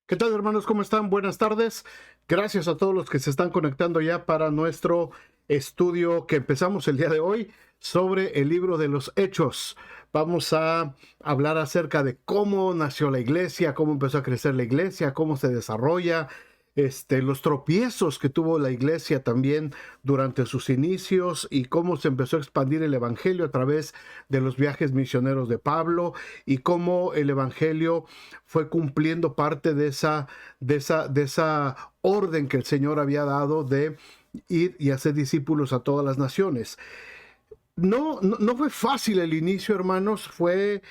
¿Qué tal, hermanos? ¿Cómo están? Buenas tardes. Gracias a todos los que se están conectando ya para nuestro estudio que empezamos el día de hoy sobre el libro de los Hechos. Vamos a hablar acerca de cómo nació la iglesia, cómo empezó a crecer la iglesia, cómo se desarrolla, los tropiezos que tuvo la iglesia también durante sus inicios y cómo se empezó a expandir el evangelio a través de los viajes misioneros de Pablo y cómo el evangelio fue cumpliendo parte de esa orden que el Señor había dado de ir y hacer discípulos a todas las naciones. No fue fácil el inicio, hermanos, fue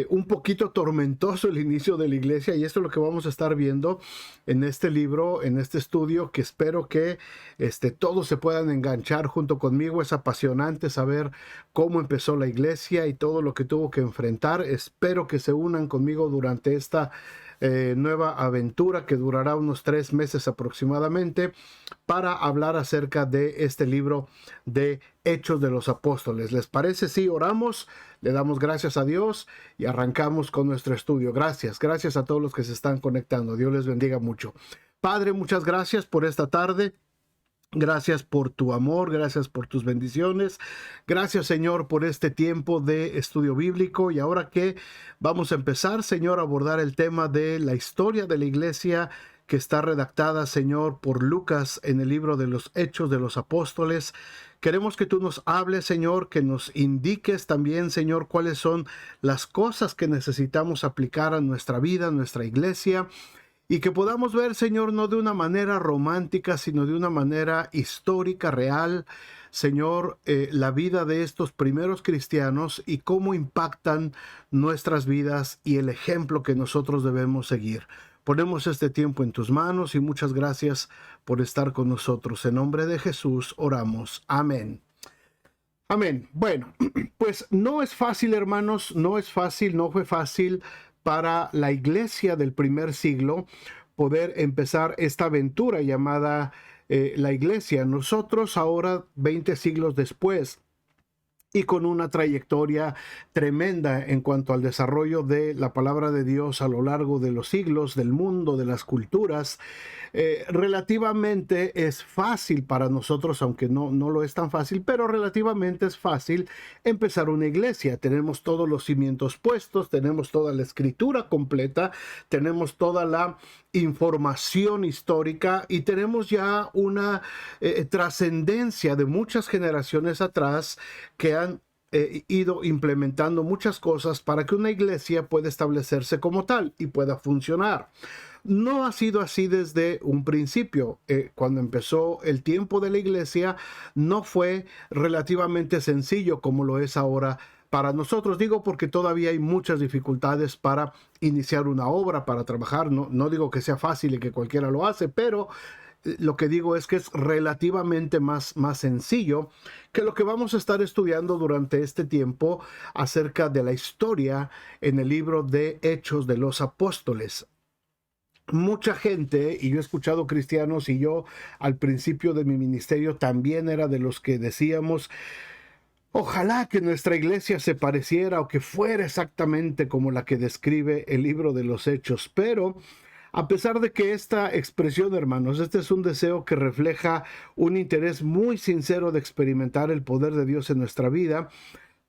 un poquito tormentoso el inicio de la iglesia, y esto es lo que vamos a estar viendo en este libro, en este estudio, que espero que todos se puedan enganchar junto conmigo. Es apasionante saber cómo empezó la iglesia y todo lo que tuvo que enfrentar. Espero que se unan conmigo durante esta nueva aventura que durará unos 3 meses aproximadamente, para hablar acerca de este libro de Hechos de los Apóstoles. ¿Les parece? Sí, oramos, le damos gracias a Dios y arrancamos con nuestro estudio. Gracias a todos los que se están conectando. Dios les bendiga mucho. Padre, muchas gracias por esta tarde. Gracias por tu amor, gracias por tus bendiciones. Gracias, Señor, por este tiempo de estudio bíblico. Y ahora que vamos a empezar, Señor, a abordar el tema de la historia de la iglesia que está redactada, Señor, por Lucas en el libro de los Hechos de los Apóstoles. Queremos que tú nos hables, Señor, que nos indiques también, Señor, cuáles son las cosas que necesitamos aplicar a nuestra vida, a nuestra iglesia. Y que podamos ver, Señor, no de una manera romántica, sino de una manera histórica, real, Señor, la vida de estos primeros cristianos y cómo impactan nuestras vidas y el ejemplo que nosotros debemos seguir. Ponemos este tiempo en tus manos y muchas gracias por estar con nosotros. En nombre de Jesús oramos. Amén. Amén. Bueno, pues no es fácil, hermanos, no es fácil, no fue fácil para la iglesia del primer siglo poder empezar esta aventura llamada la iglesia. Nosotros ahora, 20 siglos después, y con una trayectoria tremenda en cuanto al desarrollo de la palabra de Dios a lo largo de los siglos, del mundo, de las culturas, relativamente es fácil para nosotros, aunque no lo es tan fácil, pero relativamente es fácil empezar una iglesia. Tenemos todos los cimientos puestos, tenemos toda la escritura completa, tenemos toda la información histórica y tenemos ya una trascendencia de muchas generaciones atrás que han ido implementando muchas cosas para que una iglesia pueda establecerse como tal y pueda funcionar. No ha sido así desde un principio. Cuando empezó el tiempo de la iglesia, no fue relativamente sencillo como lo es ahora para nosotros. Digo porque todavía hay muchas dificultades para iniciar una obra, para trabajar. No digo que sea fácil y que cualquiera lo hace, pero lo que digo es que es relativamente más sencillo que lo que vamos a estar estudiando durante este tiempo acerca de la historia en el libro de Hechos de los Apóstoles. Mucha gente, y yo he escuchado cristianos, y yo al principio de mi ministerio también era de los que decíamos: ojalá que nuestra iglesia se pareciera o que fuera exactamente como la que describe el libro de los Hechos. Pero a pesar de que esta expresión, hermanos, este es un deseo que refleja un interés muy sincero de experimentar el poder de Dios en nuestra vida,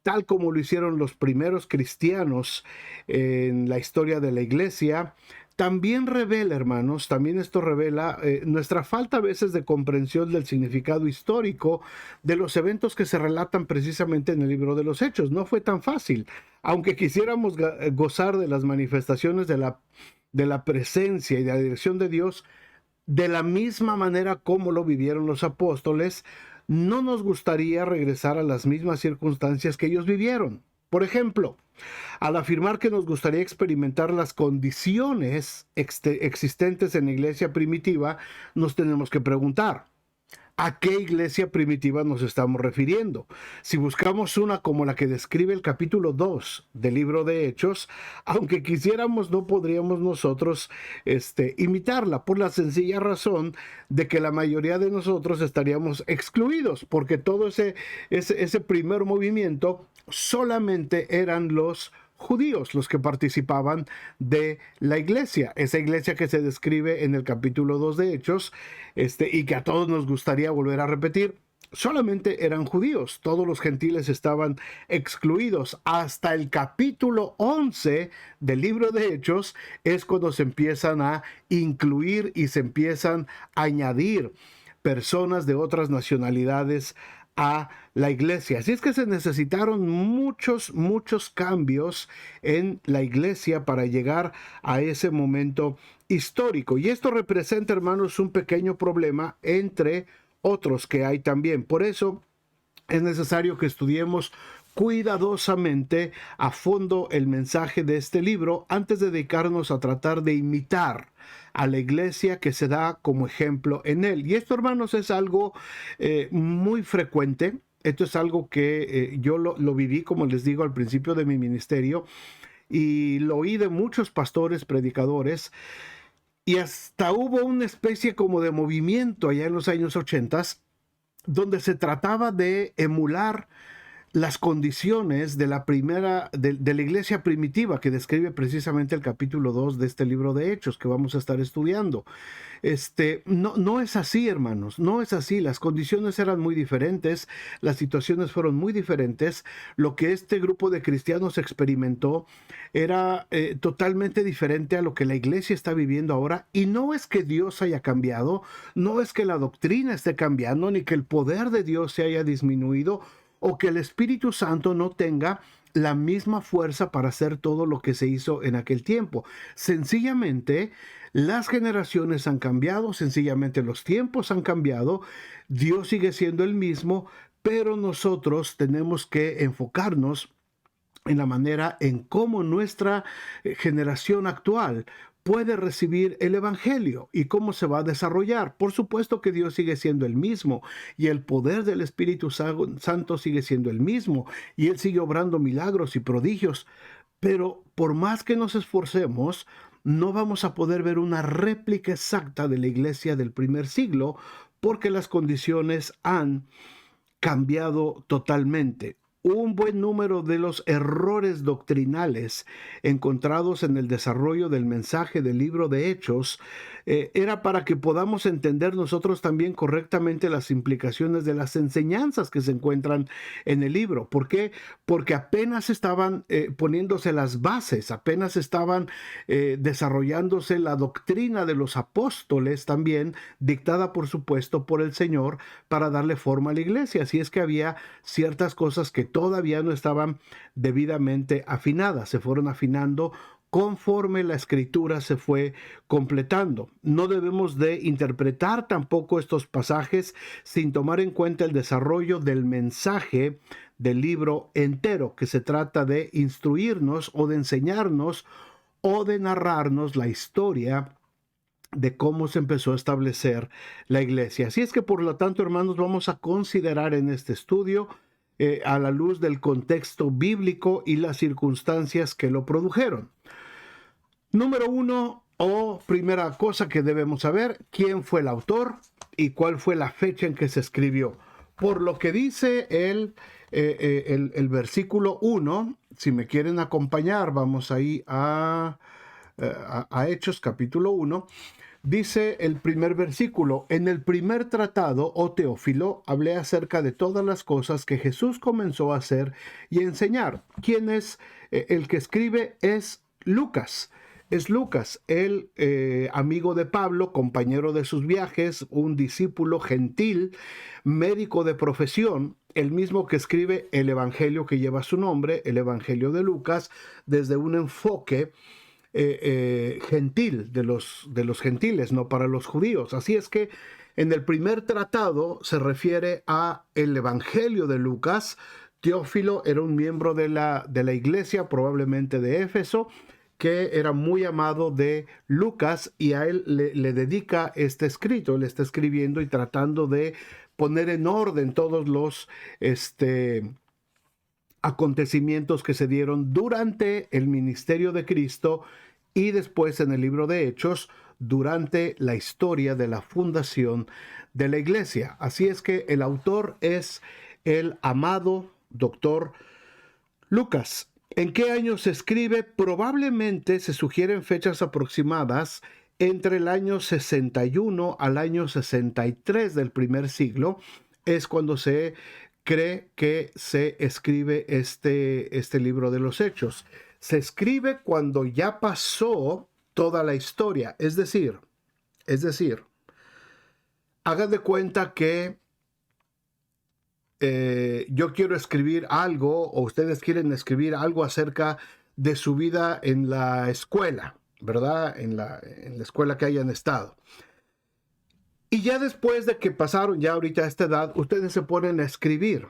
tal como lo hicieron los primeros cristianos en la historia de la iglesia, también revela, hermanos, también esto revela nuestra falta a veces de comprensión del significado histórico de los eventos que se relatan precisamente en el libro de los Hechos. No fue tan fácil. Aunque quisiéramos gozar de las manifestaciones de la presencia y de la dirección de Dios, de la misma manera como lo vivieron los apóstoles, no nos gustaría regresar a las mismas circunstancias que ellos vivieron. Por ejemplo, al afirmar que nos gustaría experimentar las condiciones existentes en la iglesia primitiva, nos tenemos que preguntar: ¿a qué iglesia primitiva nos estamos refiriendo? Si buscamos una como la que describe el capítulo 2 del libro de Hechos, aunque quisiéramos, no podríamos nosotros imitarla, por la sencilla razón de que la mayoría de nosotros estaríamos excluidos, porque todo ese primer movimiento solamente eran los judíos los que participaban de la iglesia, esa iglesia que se describe en el capítulo 2 de Hechos, y que a todos nos gustaría volver a repetir. Solamente eran judíos, todos los gentiles estaban excluidos. Hasta el capítulo 11 del libro de Hechos es cuando se empiezan a incluir y se empiezan a añadir personas de otras nacionalidades a la iglesia. Así es que se necesitaron muchos cambios en la iglesia para llegar a ese momento histórico. Y esto representa, hermanos, un pequeño problema entre otros que hay también. Por eso es necesario que estudiemos cuidadosamente a fondo el mensaje de este libro antes de dedicarnos a tratar de imitar a la iglesia que se da como ejemplo en él. Y esto, hermanos, es algo muy frecuente. Esto es algo que yo lo viví, como les digo, al principio de mi ministerio, y lo oí de muchos pastores, predicadores, y hasta hubo una especie como de movimiento allá en los años 80, donde se trataba de emular las condiciones de de la iglesia primitiva que describe precisamente el capítulo 2 de este libro de Hechos que vamos a estar estudiando. No es así, hermanos, no es así. Las condiciones eran muy diferentes, las situaciones fueron muy diferentes. Lo que este grupo de cristianos experimentó era totalmente diferente a lo que la iglesia está viviendo ahora. Y no es que Dios haya cambiado, no es que la doctrina esté cambiando, ni que el poder de Dios se haya disminuido, o que el Espíritu Santo no tenga la misma fuerza para hacer todo lo que se hizo en aquel tiempo. Sencillamente, las generaciones han cambiado, sencillamente los tiempos han cambiado, Dios sigue siendo el mismo, pero nosotros tenemos que enfocarnos en la manera en cómo nuestra generación actual puede recibir el Evangelio y cómo se va a desarrollar. Por supuesto que Dios sigue siendo el mismo y el poder del Espíritu Santo sigue siendo el mismo y Él sigue obrando milagros y prodigios, pero por más que nos esforcemos, no vamos a poder ver una réplica exacta de la iglesia del primer siglo porque las condiciones han cambiado totalmente. Un buen número de los errores doctrinales encontrados en el desarrollo del mensaje del libro de Hechos era para que podamos entender nosotros también correctamente las implicaciones de las enseñanzas que se encuentran en el libro. ¿Por qué? Porque apenas estaban poniéndose las bases, apenas estaban desarrollándose la doctrina de los apóstoles también, dictada por supuesto por el Señor para darle forma a la iglesia. Así es que había ciertas cosas que todavía no estaban debidamente afinadas, se fueron afinando conforme la escritura se fue completando. No debemos de interpretar tampoco estos pasajes sin tomar en cuenta el desarrollo del mensaje del libro entero, que se trata de instruirnos o de enseñarnos o de narrarnos la historia de cómo se empezó a establecer la iglesia. Así es que, por lo tanto, hermanos, vamos a considerar en este estudio a la luz del contexto bíblico y las circunstancias que lo produjeron. Número uno, primera cosa que debemos saber, quién fue el autor y cuál fue la fecha en que se escribió. Por lo que dice el versículo 1, si me quieren acompañar, vamos ahí a Hechos capítulo 1. Dice el primer versículo: en el primer tratado, oh Teófilo, hablé acerca de todas las cosas que Jesús comenzó a hacer y enseñar. ¿Quién es el que escribe? Es Lucas. Es Lucas, el amigo de Pablo, compañero de sus viajes, un discípulo gentil, médico de profesión, el mismo que escribe el evangelio que lleva su nombre, el evangelio de Lucas, desde un enfoque gentil de los gentiles, no para los judíos. Así es que en el primer tratado se refiere a el evangelio de Lucas. Teófilo era un miembro de la iglesia, probablemente de Éfeso, que era muy amado de Lucas, y a él le dedica este escrito. Él está escribiendo y tratando de poner en orden todos los acontecimientos que se dieron durante el ministerio de Cristo y después en el libro de Hechos durante la historia de la fundación de la iglesia. Así es que el autor es el amado doctor Lucas. ¿En qué año se escribe? Probablemente se sugieren fechas aproximadas entre el año 61 al año 63 del primer siglo. Es cuando se cree que se escribe este libro de los Hechos. Se escribe cuando ya pasó toda la historia. Es decir, hagan de cuenta que yo quiero escribir algo o ustedes quieren escribir algo acerca de su vida en la escuela, ¿verdad? En la escuela que hayan estado. Y ya después de que pasaron ya ahorita a esta edad, ustedes se ponen a escribir.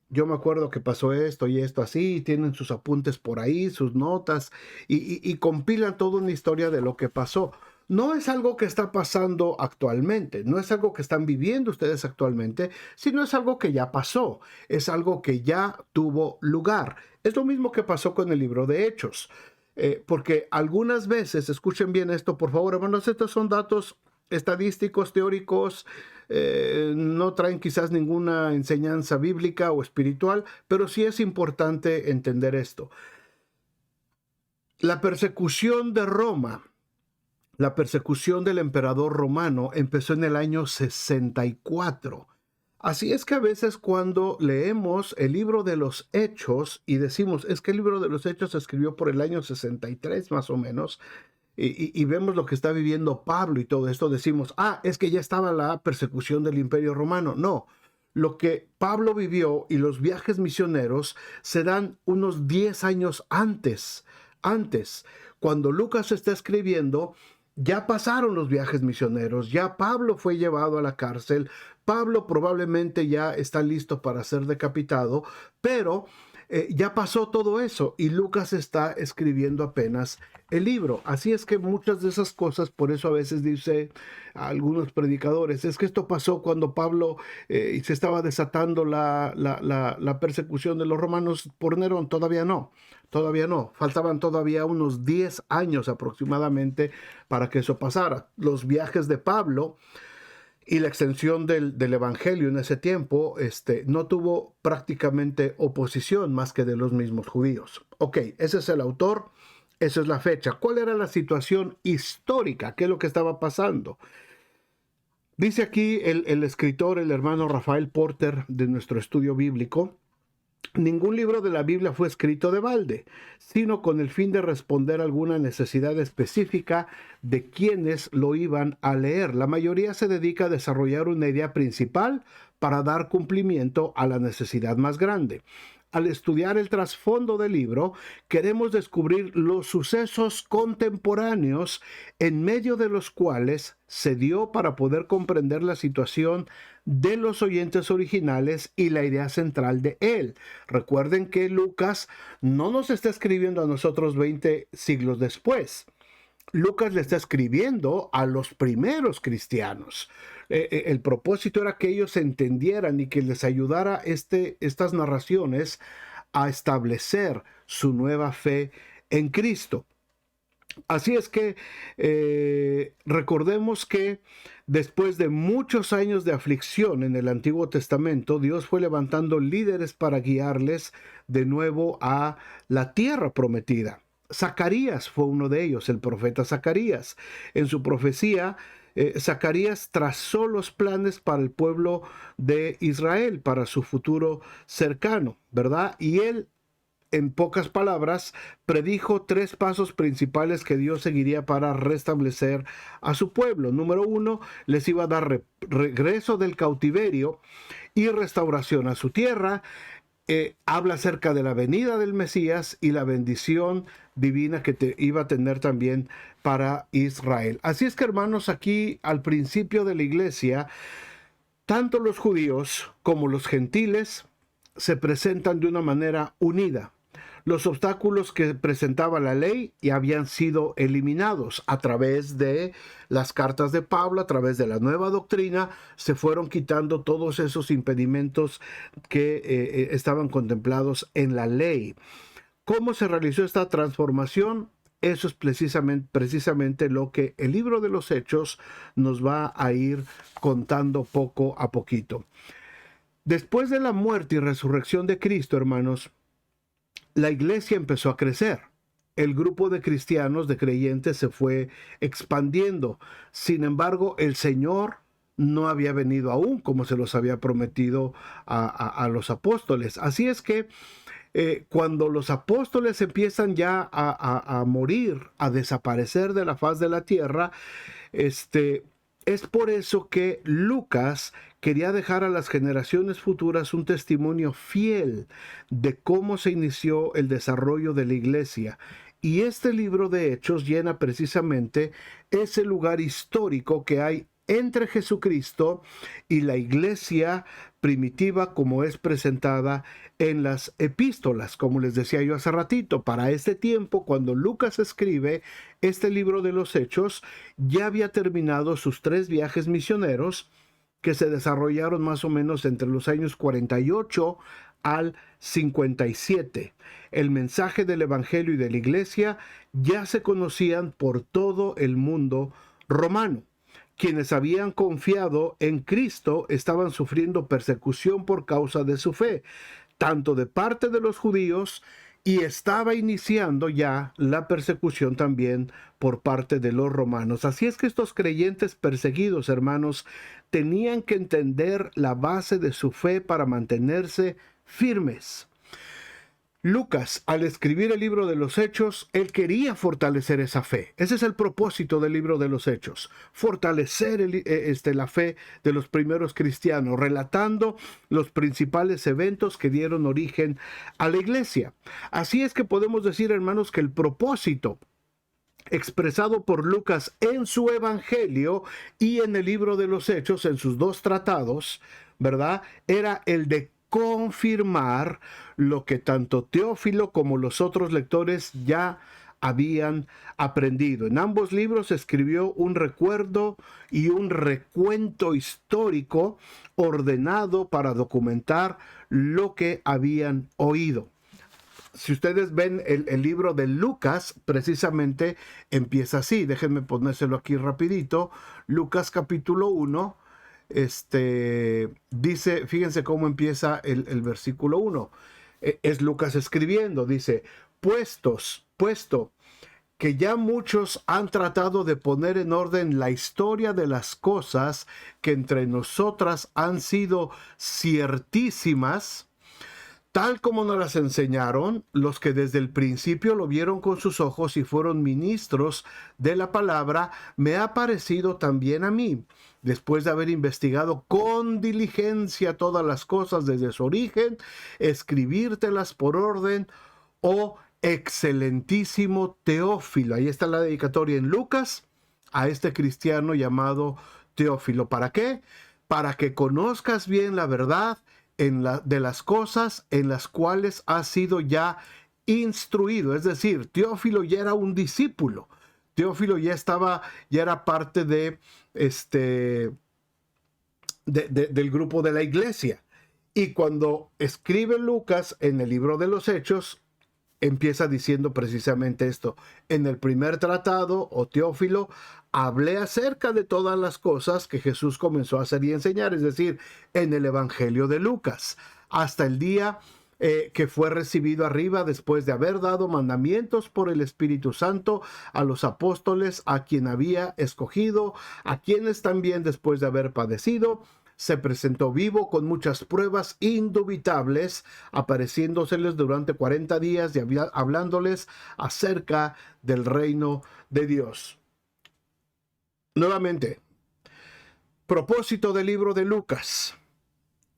Yo me acuerdo que pasó esto y esto así, y tienen sus apuntes por ahí, sus notas, y compilan toda una historia de lo que pasó. No es algo que está pasando actualmente, no es algo que están viviendo ustedes actualmente, sino es algo que ya pasó, es algo que ya tuvo lugar. Es lo mismo que pasó con el libro de Hechos, porque algunas veces, escuchen bien esto, por favor, hermanos, estos son datos estadísticos, teóricos, no traen quizás ninguna enseñanza bíblica o espiritual, pero sí es importante entender esto. La persecución de Roma, la persecución del emperador romano empezó en el año 64. Así es que a veces cuando leemos el libro de los Hechos y decimos, es que el libro de los Hechos se escribió por el año 63 más o menos, y vemos lo que está viviendo Pablo y todo esto, decimos, es que ya estaba la persecución del Imperio Romano. No, lo que Pablo vivió y los viajes misioneros se dan unos 10 años antes. Cuando Lucas está escribiendo, ya pasaron los viajes misioneros, ya Pablo fue llevado a la cárcel, Pablo probablemente ya está listo para ser decapitado, pero ya pasó todo eso y Lucas está escribiendo apenas el libro. Así es que muchas de esas cosas, por eso a veces dice a algunos predicadores, es que esto pasó cuando Pablo se estaba desatando la persecución de los romanos por Nerón. Todavía no. Faltaban todavía unos 10 años aproximadamente para que eso pasara. Los viajes de Pablo y la extensión del evangelio en ese tiempo no tuvo prácticamente oposición más que de los mismos judíos. Ok, ese es el autor, esa es la fecha. ¿Cuál era la situación histórica? ¿Qué es lo que estaba pasando? Dice aquí el escritor, el hermano Rafael Porter de nuestro estudio bíblico: ningún libro de la Biblia fue escrito de balde, sino con el fin de responder a alguna necesidad específica de quienes lo iban a leer. La mayoría se dedica a desarrollar una idea principal para dar cumplimiento a la necesidad más grande. Al estudiar el trasfondo del libro, queremos descubrir los sucesos contemporáneos en medio de los cuales se dio para poder comprender la situación de los oyentes originales y la idea central de él. Recuerden que Lucas no nos está escribiendo a nosotros 20 siglos después. Lucas le está escribiendo a los primeros cristianos. El propósito era que ellos entendieran y que les ayudara estas narraciones a establecer su nueva fe en Cristo. Así es que recordemos que después de muchos años de aflicción en el Antiguo Testamento, Dios fue levantando líderes para guiarles de nuevo a la tierra prometida. Zacarías fue uno de ellos, el profeta Zacarías. En su profecía, Zacarías trazó los planes para el pueblo de Israel, para su futuro cercano, ¿verdad? Y él, en pocas palabras, predijo 3 pasos principales que Dios seguiría para restablecer a su pueblo. Número 1, les iba a dar regreso del cautiverio y restauración a su tierra. Habla acerca de la venida del Mesías y la bendición divina que iba a tener también para Israel. Así es que, hermanos, aquí al principio de la iglesia, tanto los judíos como los gentiles se presentan de una manera unida. Los obstáculos que presentaba la ley ya habían sido eliminados a través de las cartas de Pablo, a través de la nueva doctrina, se fueron quitando todos esos impedimentos que estaban contemplados en la ley. ¿Cómo se realizó esta transformación? Eso es precisamente lo que el libro de los Hechos nos va a ir contando poco a poquito. Después de la muerte y resurrección de Cristo, hermanos, la iglesia empezó a crecer. El grupo de cristianos, de creyentes, se fue expandiendo. Sin embargo, el Señor no había venido aún como se los había prometido a los apóstoles. Así es que cuando los apóstoles empiezan ya a morir, a desaparecer de la faz de la tierra, es por eso que Lucas quería dejar a las generaciones futuras un testimonio fiel de cómo se inició el desarrollo de la iglesia. Y este libro de Hechos llena precisamente ese lugar histórico que hay entre Jesucristo y la iglesia primitiva como es presentada en las epístolas. Como les decía yo hace ratito, para este tiempo, cuando Lucas escribe este libro de los Hechos, ya había terminado sus 3 viajes misioneros que se desarrollaron más o menos entre los años 48 al 57. El mensaje del Evangelio y de la iglesia ya se conocían por todo el mundo romano. Quienes habían confiado en Cristo estaban sufriendo persecución por causa de su fe, tanto de parte de los judíos, y estaba iniciando ya la persecución también por parte de los romanos. Así es que estos creyentes perseguidos, hermanos, tenían que entender la base de su fe para mantenerse firmes. Lucas, al escribir el libro de los Hechos, él quería fortalecer esa fe. Ese es el propósito del libro de los Hechos, fortalecer la fe de los primeros cristianos, relatando los principales eventos que dieron origen a la iglesia. Así es que podemos decir, hermanos, que el propósito expresado por Lucas en su Evangelio y en el libro de los Hechos, en sus 2 tratados, ¿verdad?, era el de confirmar lo que tanto Teófilo como los otros lectores ya habían aprendido. En ambos libros escribió un recuerdo y un recuento histórico ordenado para documentar lo que habían oído. Si ustedes ven el libro de Lucas, precisamente empieza así. Déjenme ponérselo aquí rapidito. Lucas capítulo 1. Dice, fíjense cómo empieza el versículo 1. Es Lucas escribiendo, dice, puesto que ya muchos han tratado de poner en orden la historia de las cosas que entre nosotras han sido ciertísimas, tal como nos las enseñaron los que desde el principio lo vieron con sus ojos y fueron ministros de la palabra, me ha parecido también a mí, después de haber investigado con diligencia todas las cosas desde su origen, escribírtelas por orden, oh excelentísimo Teófilo. Ahí está la dedicatoria en Lucas a este cristiano llamado Teófilo. ¿Para qué? Para que conozcas bien la verdad de las cosas en las cuales has sido ya instruido. Es decir, Teófilo ya era un discípulo. Teófilo ya era parte del grupo de la iglesia. Y cuando escribe Lucas en el libro de los Hechos, empieza diciendo precisamente esto. En el primer tratado, o Teófilo, hablé acerca de todas las cosas que Jesús comenzó a hacer y enseñar, es decir, en el Evangelio de Lucas, hasta el día que fue recibido arriba después de haber dado mandamientos por el Espíritu Santo a los apóstoles a quien había escogido, a quienes también después de haber padecido, se presentó vivo con muchas pruebas indubitables, apareciéndoseles durante 40 días y hablándoles acerca del reino de Dios. Nuevamente, propósito del libro de Lucas: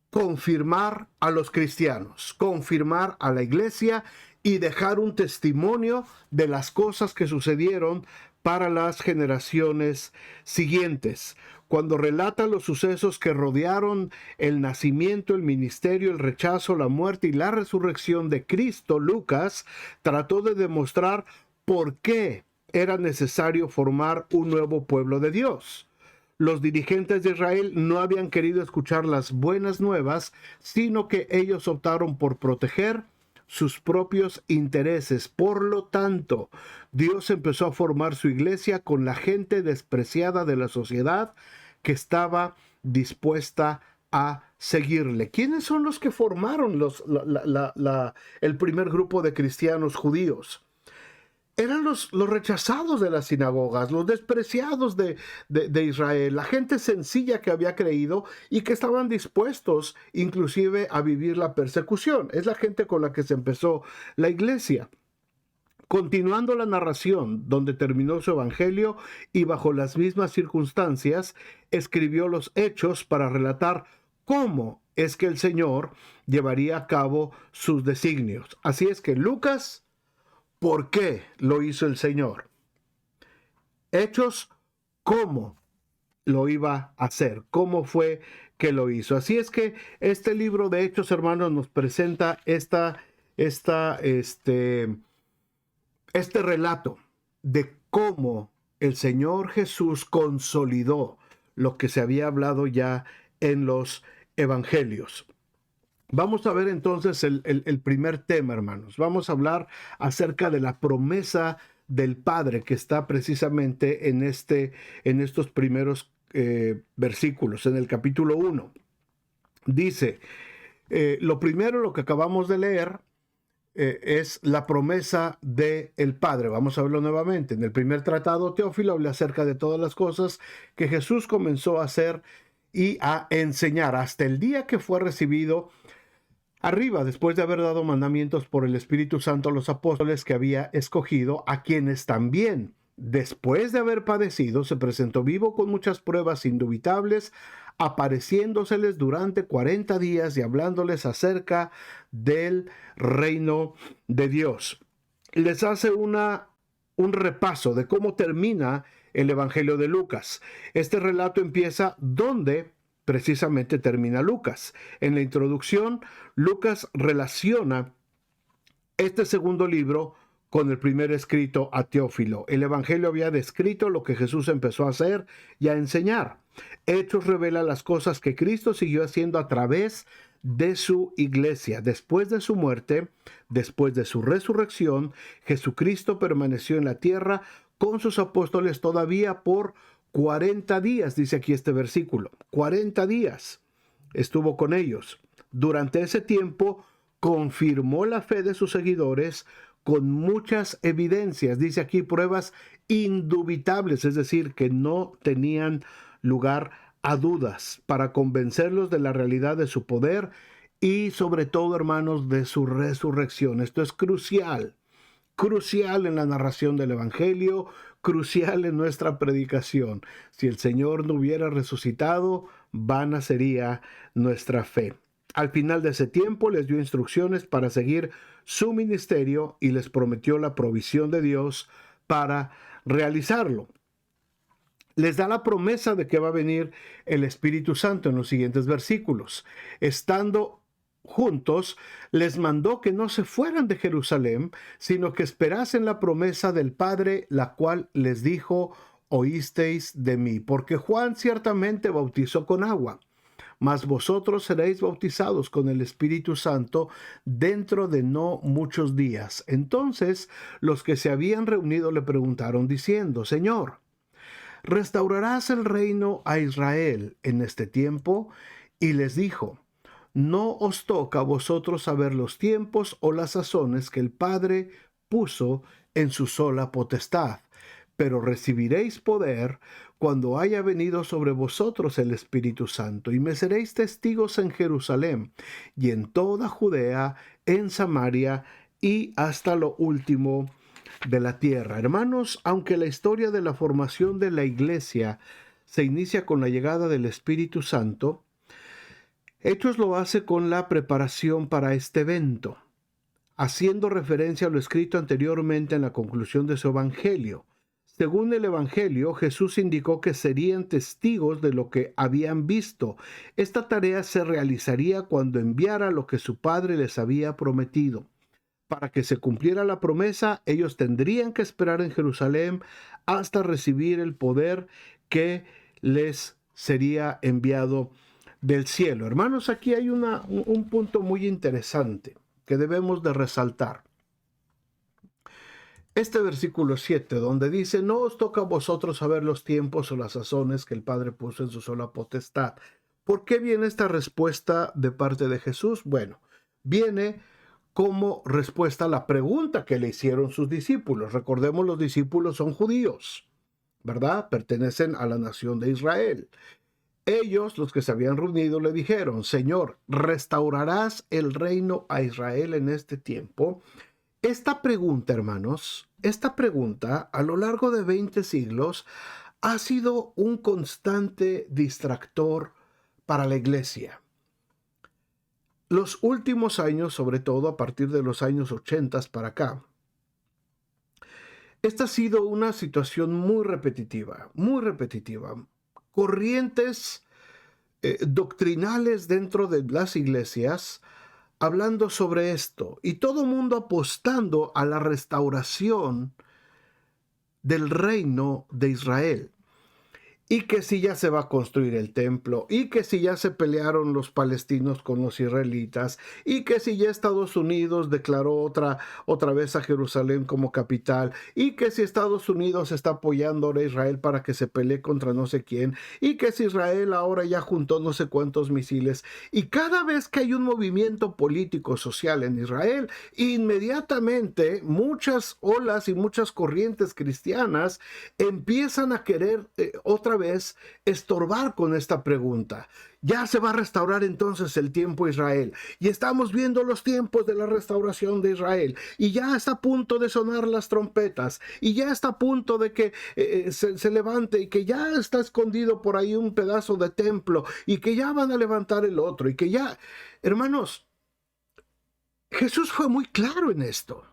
confirmar a los cristianos, confirmar a la iglesia y dejar un testimonio de las cosas que sucedieron para las generaciones siguientes. Cuando relata los sucesos que rodearon el nacimiento, el ministerio, el rechazo, la muerte y la resurrección de Cristo, Lucas trató de demostrar por qué era necesario formar un nuevo pueblo de Dios. Los dirigentes de Israel no habían querido escuchar las buenas nuevas, sino que ellos optaron por proteger sus propios intereses. Por lo tanto, Dios empezó a formar su iglesia con la gente despreciada de la sociedad que estaba dispuesta a seguirle. ¿Quiénes son los que formaron el primer grupo de cristianos judíos? Eran los rechazados de las sinagogas, los despreciados de Israel, la gente sencilla que había creído y que estaban dispuestos inclusive a vivir la persecución. Es la gente con la que se empezó la iglesia. Continuando la narración donde terminó su evangelio y bajo las mismas circunstancias, escribió los hechos para relatar cómo es que el Señor llevaría a cabo sus designios. Así es que Lucas, ¿por qué lo hizo el Señor? Hechos, ¿cómo lo iba a hacer? ¿Cómo fue que lo hizo? Así es que este libro de Hechos, hermanos, nos presenta este relato de cómo el Señor Jesús consolidó lo que se había hablado ya en los evangelios. Vamos a ver entonces el primer tema, hermanos. Vamos a hablar acerca de la promesa del Padre que está precisamente en estos primeros versículos, en el capítulo 1. Dice, lo primero, lo que acabamos de leer, es la promesa del Padre. Vamos a verlo nuevamente. En el primer tratado, Teófilo habla acerca de todas las cosas que Jesús comenzó a hacer y a enseñar hasta el día que fue recibido arriba, después de haber dado mandamientos por el Espíritu Santo a los apóstoles que había escogido, a quienes también, después de haber padecido, se presentó vivo con muchas pruebas indubitables, apareciéndoseles durante 40 días y hablándoles acerca del reino de Dios. Les hace un repaso de cómo termina el Evangelio de Lucas. Este relato empieza donde precisamente termina Lucas. En la introducción, Lucas relaciona este segundo libro con el primer escrito a Teófilo. El Evangelio había descrito lo que Jesús empezó a hacer y a enseñar. Hechos revela las cosas que Cristo siguió haciendo a través de su iglesia. Después de su muerte, después de su resurrección, Jesucristo permaneció en la tierra con sus apóstoles todavía por 40 días, dice aquí este versículo. 40 días estuvo con ellos. Durante ese tiempo confirmó la fe de sus seguidores con muchas evidencias, dice aquí pruebas indubitables, es decir, que no tenían lugar a dudas, para convencerlos de la realidad de su poder y sobre todo, hermanos, de su resurrección. Esto es crucial en la narración del Evangelio, crucial en nuestra predicación. Si el Señor no hubiera resucitado, vana sería nuestra fe. Al final de ese tiempo les dio instrucciones para seguir su ministerio y les prometió la provisión de Dios para realizarlo. Les da la promesa de que va a venir el Espíritu Santo en los siguientes versículos. Estando juntos, les mandó que no se fueran de Jerusalén, sino que esperasen la promesa del Padre, la cual les dijo: oísteis de mí, porque Juan ciertamente bautizó con agua, mas vosotros seréis bautizados con el Espíritu Santo dentro de no muchos días. Entonces los que se habían reunido le preguntaron diciendo: Señor, ¿restaurarás el reino a Israel en este tiempo? Y les dijo: no os toca a vosotros saber los tiempos o las sazones que el Padre puso en su sola potestad, pero recibiréis poder cuando haya venido sobre vosotros el Espíritu Santo, y me seréis testigos en Jerusalén y en toda Judea, en Samaria y hasta lo último de la tierra. Hermanos, aunque la historia de la formación de la iglesia se inicia con la llegada del Espíritu Santo, Hechos lo hace con la preparación para este evento, haciendo referencia a lo escrito anteriormente en la conclusión de su evangelio. Según el evangelio, Jesús indicó que serían testigos de lo que habían visto. Esta tarea se realizaría cuando enviara lo que su Padre les había prometido. Para que se cumpliera la promesa, ellos tendrían que esperar en Jerusalén hasta recibir el poder que les sería enviado del cielo. Hermanos, aquí hay un punto muy interesante que debemos de resaltar. Este versículo 7, donde dice: no os toca a vosotros saber los tiempos o las sazones que el Padre puso en su sola potestad. ¿Por qué viene esta respuesta de parte de Jesús? Bueno, viene como respuesta a la pregunta que le hicieron sus discípulos. Recordemos, los discípulos son judíos, ¿verdad? Pertenecen a la nación de Israel. Ellos, los que se habían reunido, le dijeron: Señor, ¿restaurarás el reino a Israel en este tiempo? Esta pregunta, hermanos, esta pregunta a lo largo de 20 siglos ha sido un constante distractor para la iglesia. Los últimos años, sobre todo a partir de los años 80 para acá, esta ha sido una situación muy repetitiva, muy repetitiva. Corrientes doctrinales dentro de las iglesias hablando sobre esto, y todo el mundo apostando a la restauración del reino de Israel. Y que si ya se va a construir el templo, y que si ya se pelearon los palestinos con los israelitas, y que si ya Estados Unidos declaró otra vez a Jerusalén como capital, y que si Estados Unidos está apoyando ahora a Israel para que se pelee contra no sé quién, y que si Israel ahora ya juntó no sé cuántos misiles. Y cada vez que hay un movimiento político social en Israel, inmediatamente muchas olas y muchas corrientes cristianas empiezan a querer otra vez estorbar con esta pregunta. Ya se va a restaurar entonces el tiempo de Israel, y estamos viendo los tiempos de la restauración de Israel, y ya está a punto de sonar las trompetas, y ya está a punto de que se levante, y que ya está escondido por ahí un pedazo de templo, y que ya van a levantar el otro, y que ya, hermanos, Jesús fue muy claro en esto.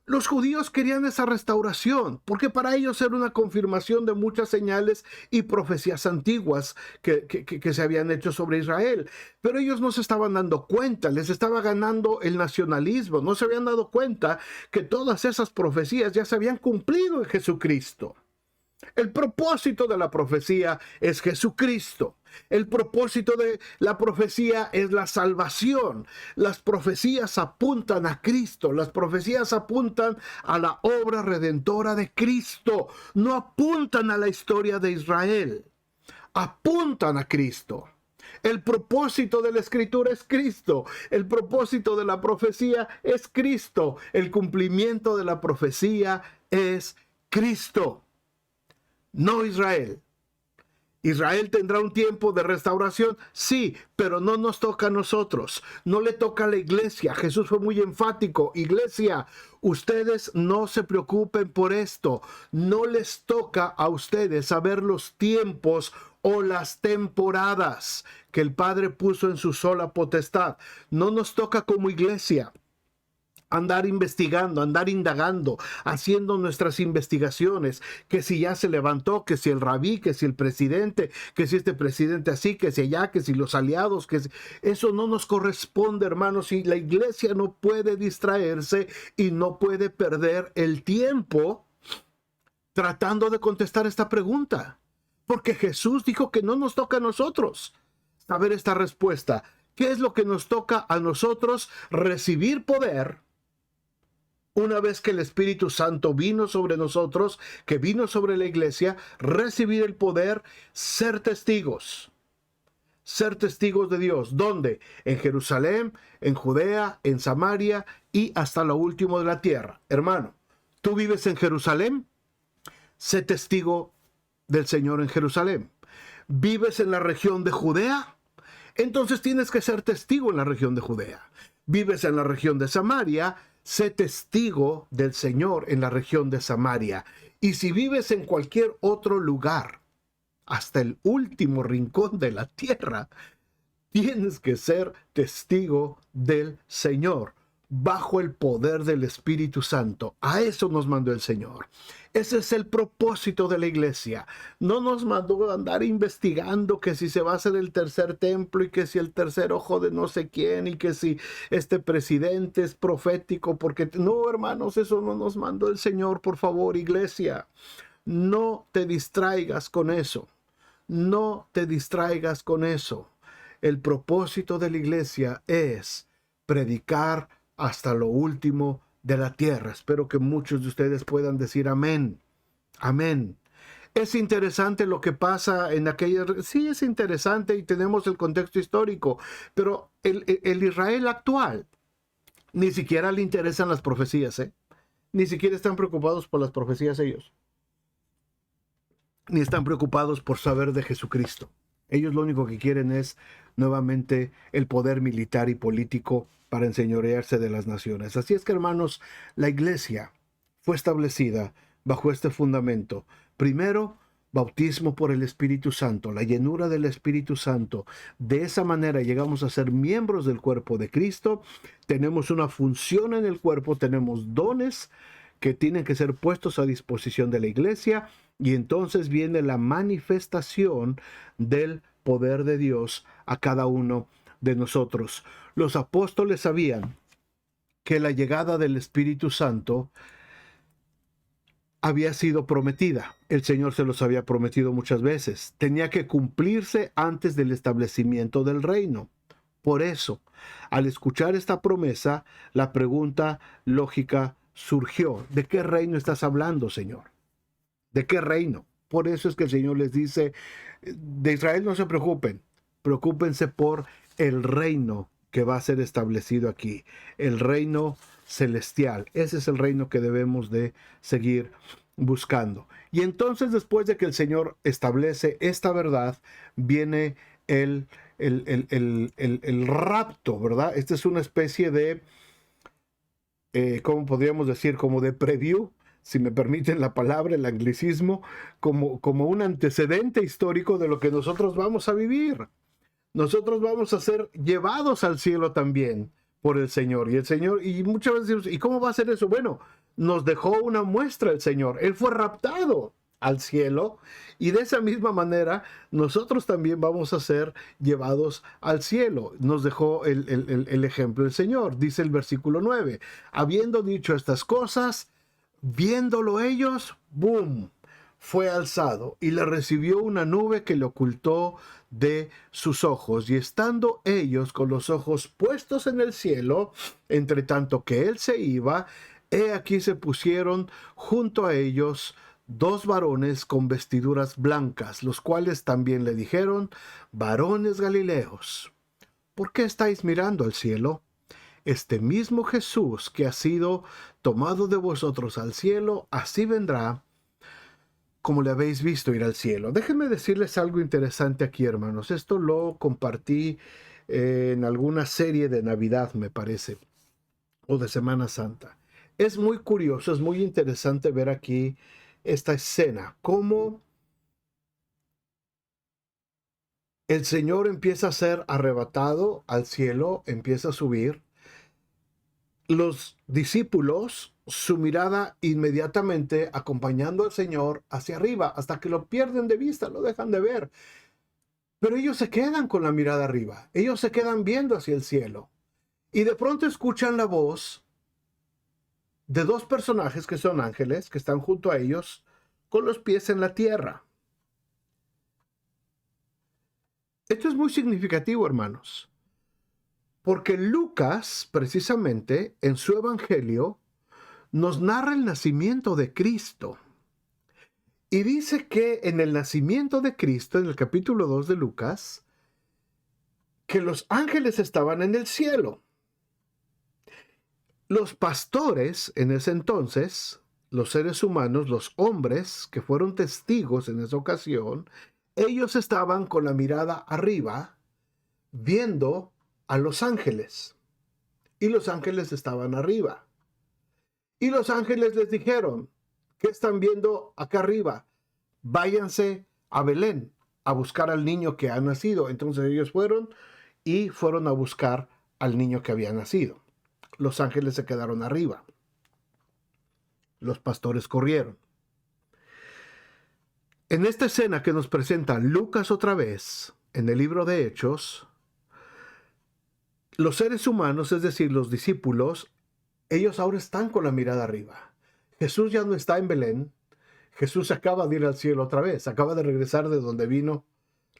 Los judíos querían esa restauración, porque para ellos era una confirmación de muchas señales y profecías antiguas que se habían hecho sobre Israel. Pero ellos no se estaban dando cuenta, les estaba ganando el nacionalismo, no se habían dado cuenta que todas esas profecías ya se habían cumplido en Jesucristo. El propósito de la profecía es Jesucristo. El propósito de la profecía es la salvación. Las profecías apuntan a Cristo. Las profecías apuntan a la obra redentora de Cristo. No apuntan a la historia de Israel. Apuntan a Cristo. El propósito de la escritura es Cristo. El propósito de la profecía es Cristo. El cumplimiento de la profecía es Cristo. No Israel. ¿Israel tendrá un tiempo de restauración? Sí, pero no nos toca a nosotros. No le toca a la iglesia. Jesús fue muy enfático. Iglesia, ustedes no se preocupen por esto. No les toca a ustedes saber los tiempos o las temporadas que el Padre puso en su sola potestad. No nos toca como iglesia andar investigando, andar indagando, haciendo nuestras investigaciones, que si ya se levantó, que si el rabí, que si el presidente, que si este presidente así, que si allá, que si los aliados, que si... Eso no nos corresponde, hermanos, y la iglesia no puede distraerse y no puede perder el tiempo tratando de contestar esta pregunta, porque Jesús dijo que no nos toca a nosotros saber esta respuesta. ¿Qué es lo que nos toca a nosotros? Recibir poder. Una vez que el Espíritu Santo vino sobre nosotros, que vino sobre la iglesia, recibir el poder, ser testigos de Dios. ¿Dónde? En Jerusalén, en Judea, en Samaria y hasta lo último de la tierra. Hermano, ¿tú vives en Jerusalén? Sé testigo del Señor en Jerusalén. ¿Vives en la región de Judea? Entonces tienes que ser testigo en la región de Judea. ¿Vives en la región de Samaria? Sé testigo del Señor en la región de Samaria. Y si vives en cualquier otro lugar, hasta el último rincón de la tierra, tienes que ser testigo del Señor, bajo el poder del Espíritu Santo. A eso nos mandó el Señor. Ese es el propósito de la iglesia. No nos mandó a andar investigando que si se va a hacer el tercer templo y que si el tercer ojo de no sé quién y que si este presidente es profético, porque no, hermanos, eso no nos mandó el Señor. Por favor, iglesia, no te distraigas con eso. No te distraigas con eso. El propósito de la iglesia es predicar hasta lo último de la tierra. Espero que muchos de ustedes puedan decir amén. Amén. Es interesante lo que pasa en aquella... Sí, es interesante y tenemos el contexto histórico, pero el Israel actual ni siquiera le interesan las profecías, ¿eh? Ni siquiera están preocupados por las profecías ellos, ni están preocupados por saber de Jesucristo. Ellos lo único que quieren es nuevamente el poder militar y político para enseñorearse de las naciones. Así es que, hermanos, la iglesia fue establecida bajo este fundamento. Primero, bautismo por el Espíritu Santo, la llenura del Espíritu Santo. De esa manera llegamos a ser miembros del cuerpo de Cristo. Tenemos una función en el cuerpo, tenemos dones que tienen que ser puestos a disposición de la iglesia, y entonces viene la manifestación del poder de Dios a cada uno de nosotros. Los apóstoles sabían que la llegada del Espíritu Santo había sido prometida. El Señor se los había prometido muchas veces. Tenía que cumplirse antes del establecimiento del reino. Por eso, al escuchar esta promesa, la pregunta lógica surgió: ¿de qué reino estás hablando, Señor? ¿De qué reino? Por eso es que el Señor les dice: de Israel no se preocupen, preocúpense por el reino que va a ser establecido aquí, el reino celestial. Ese es el reino que debemos de seguir buscando. Y entonces, después de que el Señor establece esta verdad, viene el rapto, ¿verdad? Esta es una especie de, ¿cómo podríamos decir? Como de preview, si me permiten la palabra, el anglicismo, como un antecedente histórico de lo que nosotros vamos a vivir. Nosotros vamos a ser llevados al cielo también por el Señor. Y el Señor, y muchas veces decimos, ¿y cómo va a ser eso? Bueno, nos dejó una muestra el Señor. Él fue raptado al cielo, y de esa misma manera nosotros también vamos a ser llevados al cielo. Nos dejó el ejemplo el Señor. Dice el versículo 9, habiendo dicho estas cosas, viéndolo ellos, ¡boom!, fue alzado, y le recibió una nube que le ocultó de sus ojos. Y estando ellos con los ojos puestos en el cielo, entre tanto que él se iba, he aquí se pusieron junto a ellos dos varones con vestiduras blancas, los cuales también le dijeron: varones Galileos, ¿por qué estáis mirando al cielo? Este mismo Jesús que ha sido tomado de vosotros al cielo, así vendrá como le habéis visto ir al cielo. Déjenme decirles algo interesante aquí, hermanos. Esto lo compartí en alguna serie de Navidad, me parece, o de Semana Santa. Es muy curioso, es muy interesante ver aquí esta escena, cómo el Señor empieza a ser arrebatado al cielo, empieza a subir. Los discípulos, su mirada inmediatamente acompañando al Señor hacia arriba, hasta que lo pierden de vista, lo dejan de ver. Pero ellos se quedan con la mirada arriba, ellos se quedan viendo hacia el cielo. Y de pronto escuchan la voz de dos personajes que son ángeles, que están junto a ellos, con los pies en la tierra. Esto es muy significativo, hermanos, porque Lucas, precisamente, en su evangelio, nos narra el nacimiento de Cristo. Y dice que en el nacimiento de Cristo, en el capítulo 2 de Lucas, que los ángeles estaban en el cielo. Los pastores en ese entonces, los seres humanos, los hombres que fueron testigos en esa ocasión, ellos estaban con la mirada arriba, viendo a los ángeles. Y los ángeles estaban arriba. Y los ángeles les dijeron: ¿qué están viendo acá arriba? Váyanse a Belén a buscar al niño que ha nacido. Entonces ellos fueron a buscar al niño que había nacido. Los ángeles se quedaron arriba. Los pastores corrieron. En esta escena que nos presenta Lucas otra vez, en el libro de Hechos, los seres humanos, es decir, los discípulos, ellos ahora están con la mirada arriba. Jesús ya no está en Belén. Jesús acaba de ir al cielo otra vez. Acaba de regresar de donde vino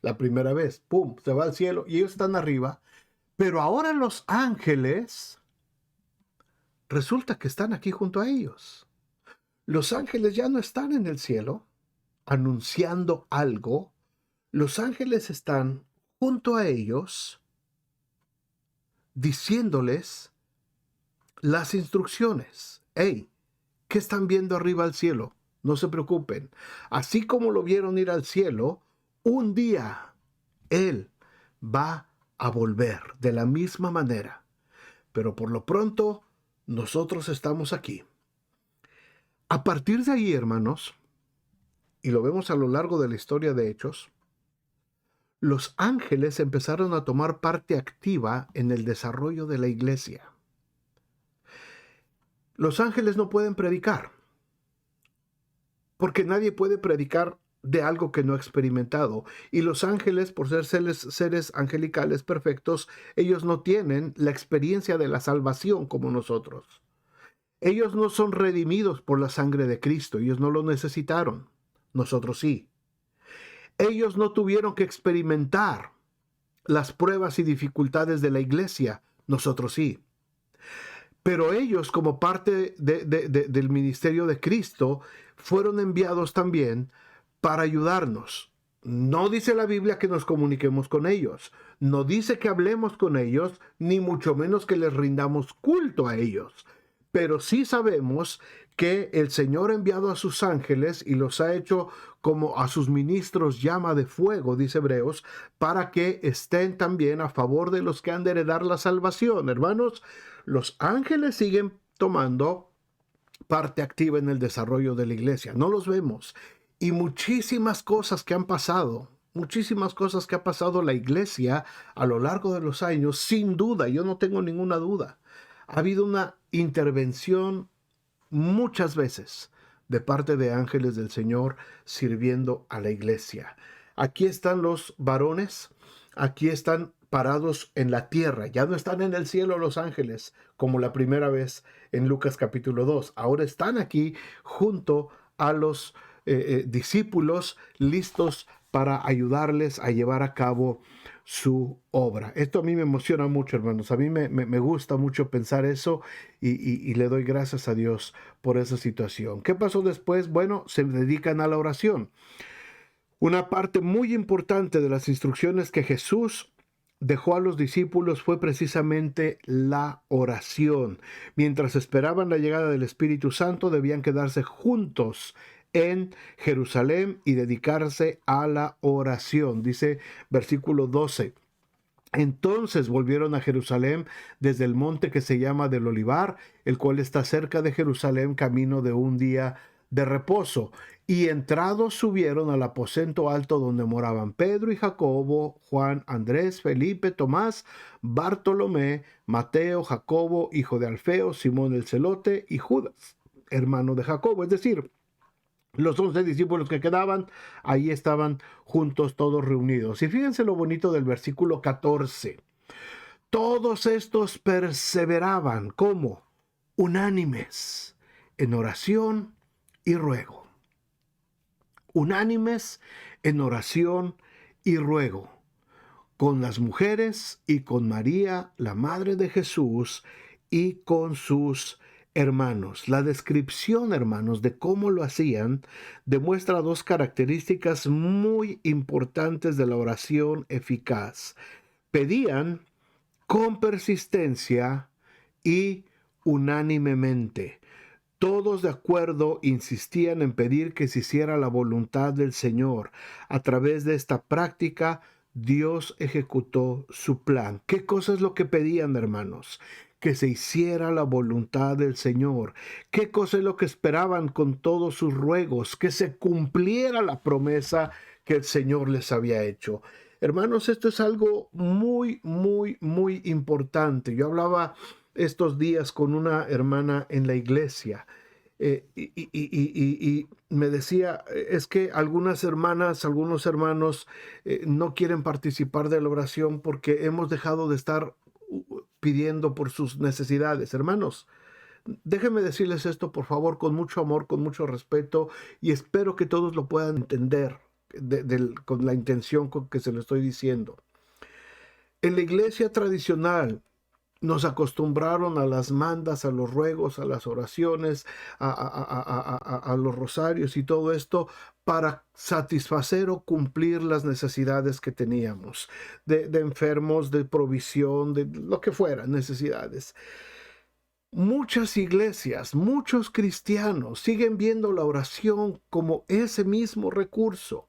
la primera vez. ¡Pum! Se va al cielo y ellos están arriba. Pero ahora los ángeles resulta que están aquí junto a ellos. Los ángeles ya no están en el cielo. anunciando algo, los ángeles están junto a ellos diciéndoles las instrucciones. Hey, ¿qué están viendo arriba al cielo? No se preocupen. Así como lo vieron ir al cielo, un día Él va a volver de la misma manera. Pero por lo pronto, nosotros estamos aquí. A partir de ahí, hermanos, y lo vemos a lo largo de la historia de Hechos, los ángeles empezaron a tomar parte activa en el desarrollo de la iglesia. Los ángeles no pueden predicar, porque nadie puede predicar de algo que no ha experimentado. Y los ángeles, por ser seres angelicales perfectos, ellos no tienen la experiencia de la salvación como nosotros. Ellos no son redimidos por la sangre de Cristo, ellos no lo necesitaron. Nosotros sí. Ellos no tuvieron que experimentar las pruebas y dificultades de la iglesia, nosotros sí. Pero ellos, como parte del ministerio de Cristo, fueron enviados también para ayudarnos. No dice la Biblia que nos comuniquemos con ellos, no dice que hablemos con ellos, ni mucho menos que les rindamos culto a ellos. Pero sí sabemos que el Señor ha enviado a sus ángeles y los ha hecho como a sus ministros llama de fuego, dice Hebreos, para que estén también a favor de los que han de heredar la salvación. Hermanos, los ángeles siguen tomando parte activa en el desarrollo de la iglesia. No los vemos. Y muchísimas cosas que han pasado, muchísimas cosas que ha pasado la iglesia a lo largo de los años, sin duda, yo no tengo ninguna duda. Ha habido una intervención muchas veces de parte de ángeles del Señor sirviendo a la iglesia. Aquí están los varones, aquí están parados en la tierra, ya no están en el cielo los ángeles, como la primera vez en Lucas capítulo 2. Ahora están aquí junto a los discípulos listos para ayudarles a llevar a cabo su obra. Esto a mí me emociona mucho, hermanos. A mí me gusta mucho pensar eso y le doy gracias a Dios por esa situación. ¿Qué pasó después? Bueno, se dedican a la oración. Una parte muy importante de las instrucciones que Jesús dejó a los discípulos fue precisamente la oración. Mientras esperaban la llegada del Espíritu Santo, debían quedarse juntos en Jerusalén y dedicarse a la oración. Dice versículo 12. Entonces volvieron a Jerusalén desde el monte que se llama del Olivar, el cual está cerca de Jerusalén, camino de un día de reposo. Y entrados subieron al aposento alto donde moraban Pedro y Jacobo, Juan, Andrés, Felipe, Tomás, Bartolomé, Mateo, Jacobo, hijo de Alfeo, Simón el celote y Judas, hermano de Jacobo. Es decir, los 11 discípulos que quedaban, ahí estaban juntos, todos reunidos. Y fíjense lo bonito del versículo 14. Todos estos perseveraban, ¿cómo? Unánimes, en oración y ruego. Unánimes en oración y ruego, con las mujeres y con María, la madre de Jesús, y con sus hermanos. La descripción, hermanos, de cómo lo hacían demuestra dos características muy importantes de la oración eficaz. Pedían con persistencia y unánimemente. Todos de acuerdo insistían en pedir que se hiciera la voluntad del Señor. A través de esta práctica, Dios ejecutó su plan. ¿Qué cosa es lo que pedían, hermanos? Que se hiciera la voluntad del Señor. ¿Qué cosa es lo que esperaban con todos sus ruegos? Que se cumpliera la promesa que el Señor les había hecho. Hermanos, esto es algo muy, muy, muy importante. Yo hablaba estos días con una hermana en la iglesia y me decía, es que algunas hermanas, algunos hermanos no quieren participar de la oración porque hemos dejado de estar pidiendo por sus necesidades. Hermanos, déjenme decirles esto, por favor, con mucho amor, con mucho respeto, y espero que todos lo puedan entender con la intención con que se lo estoy diciendo. En la iglesia tradicional, Nos acostumbraron a las mandas, a los ruegos, a las oraciones, a los rosarios y todo esto para satisfacer o cumplir las necesidades que teníamos, de enfermos, de provisión, de lo que fuera, necesidades. Muchas iglesias, muchos cristianos siguen viendo la oración como ese mismo recurso.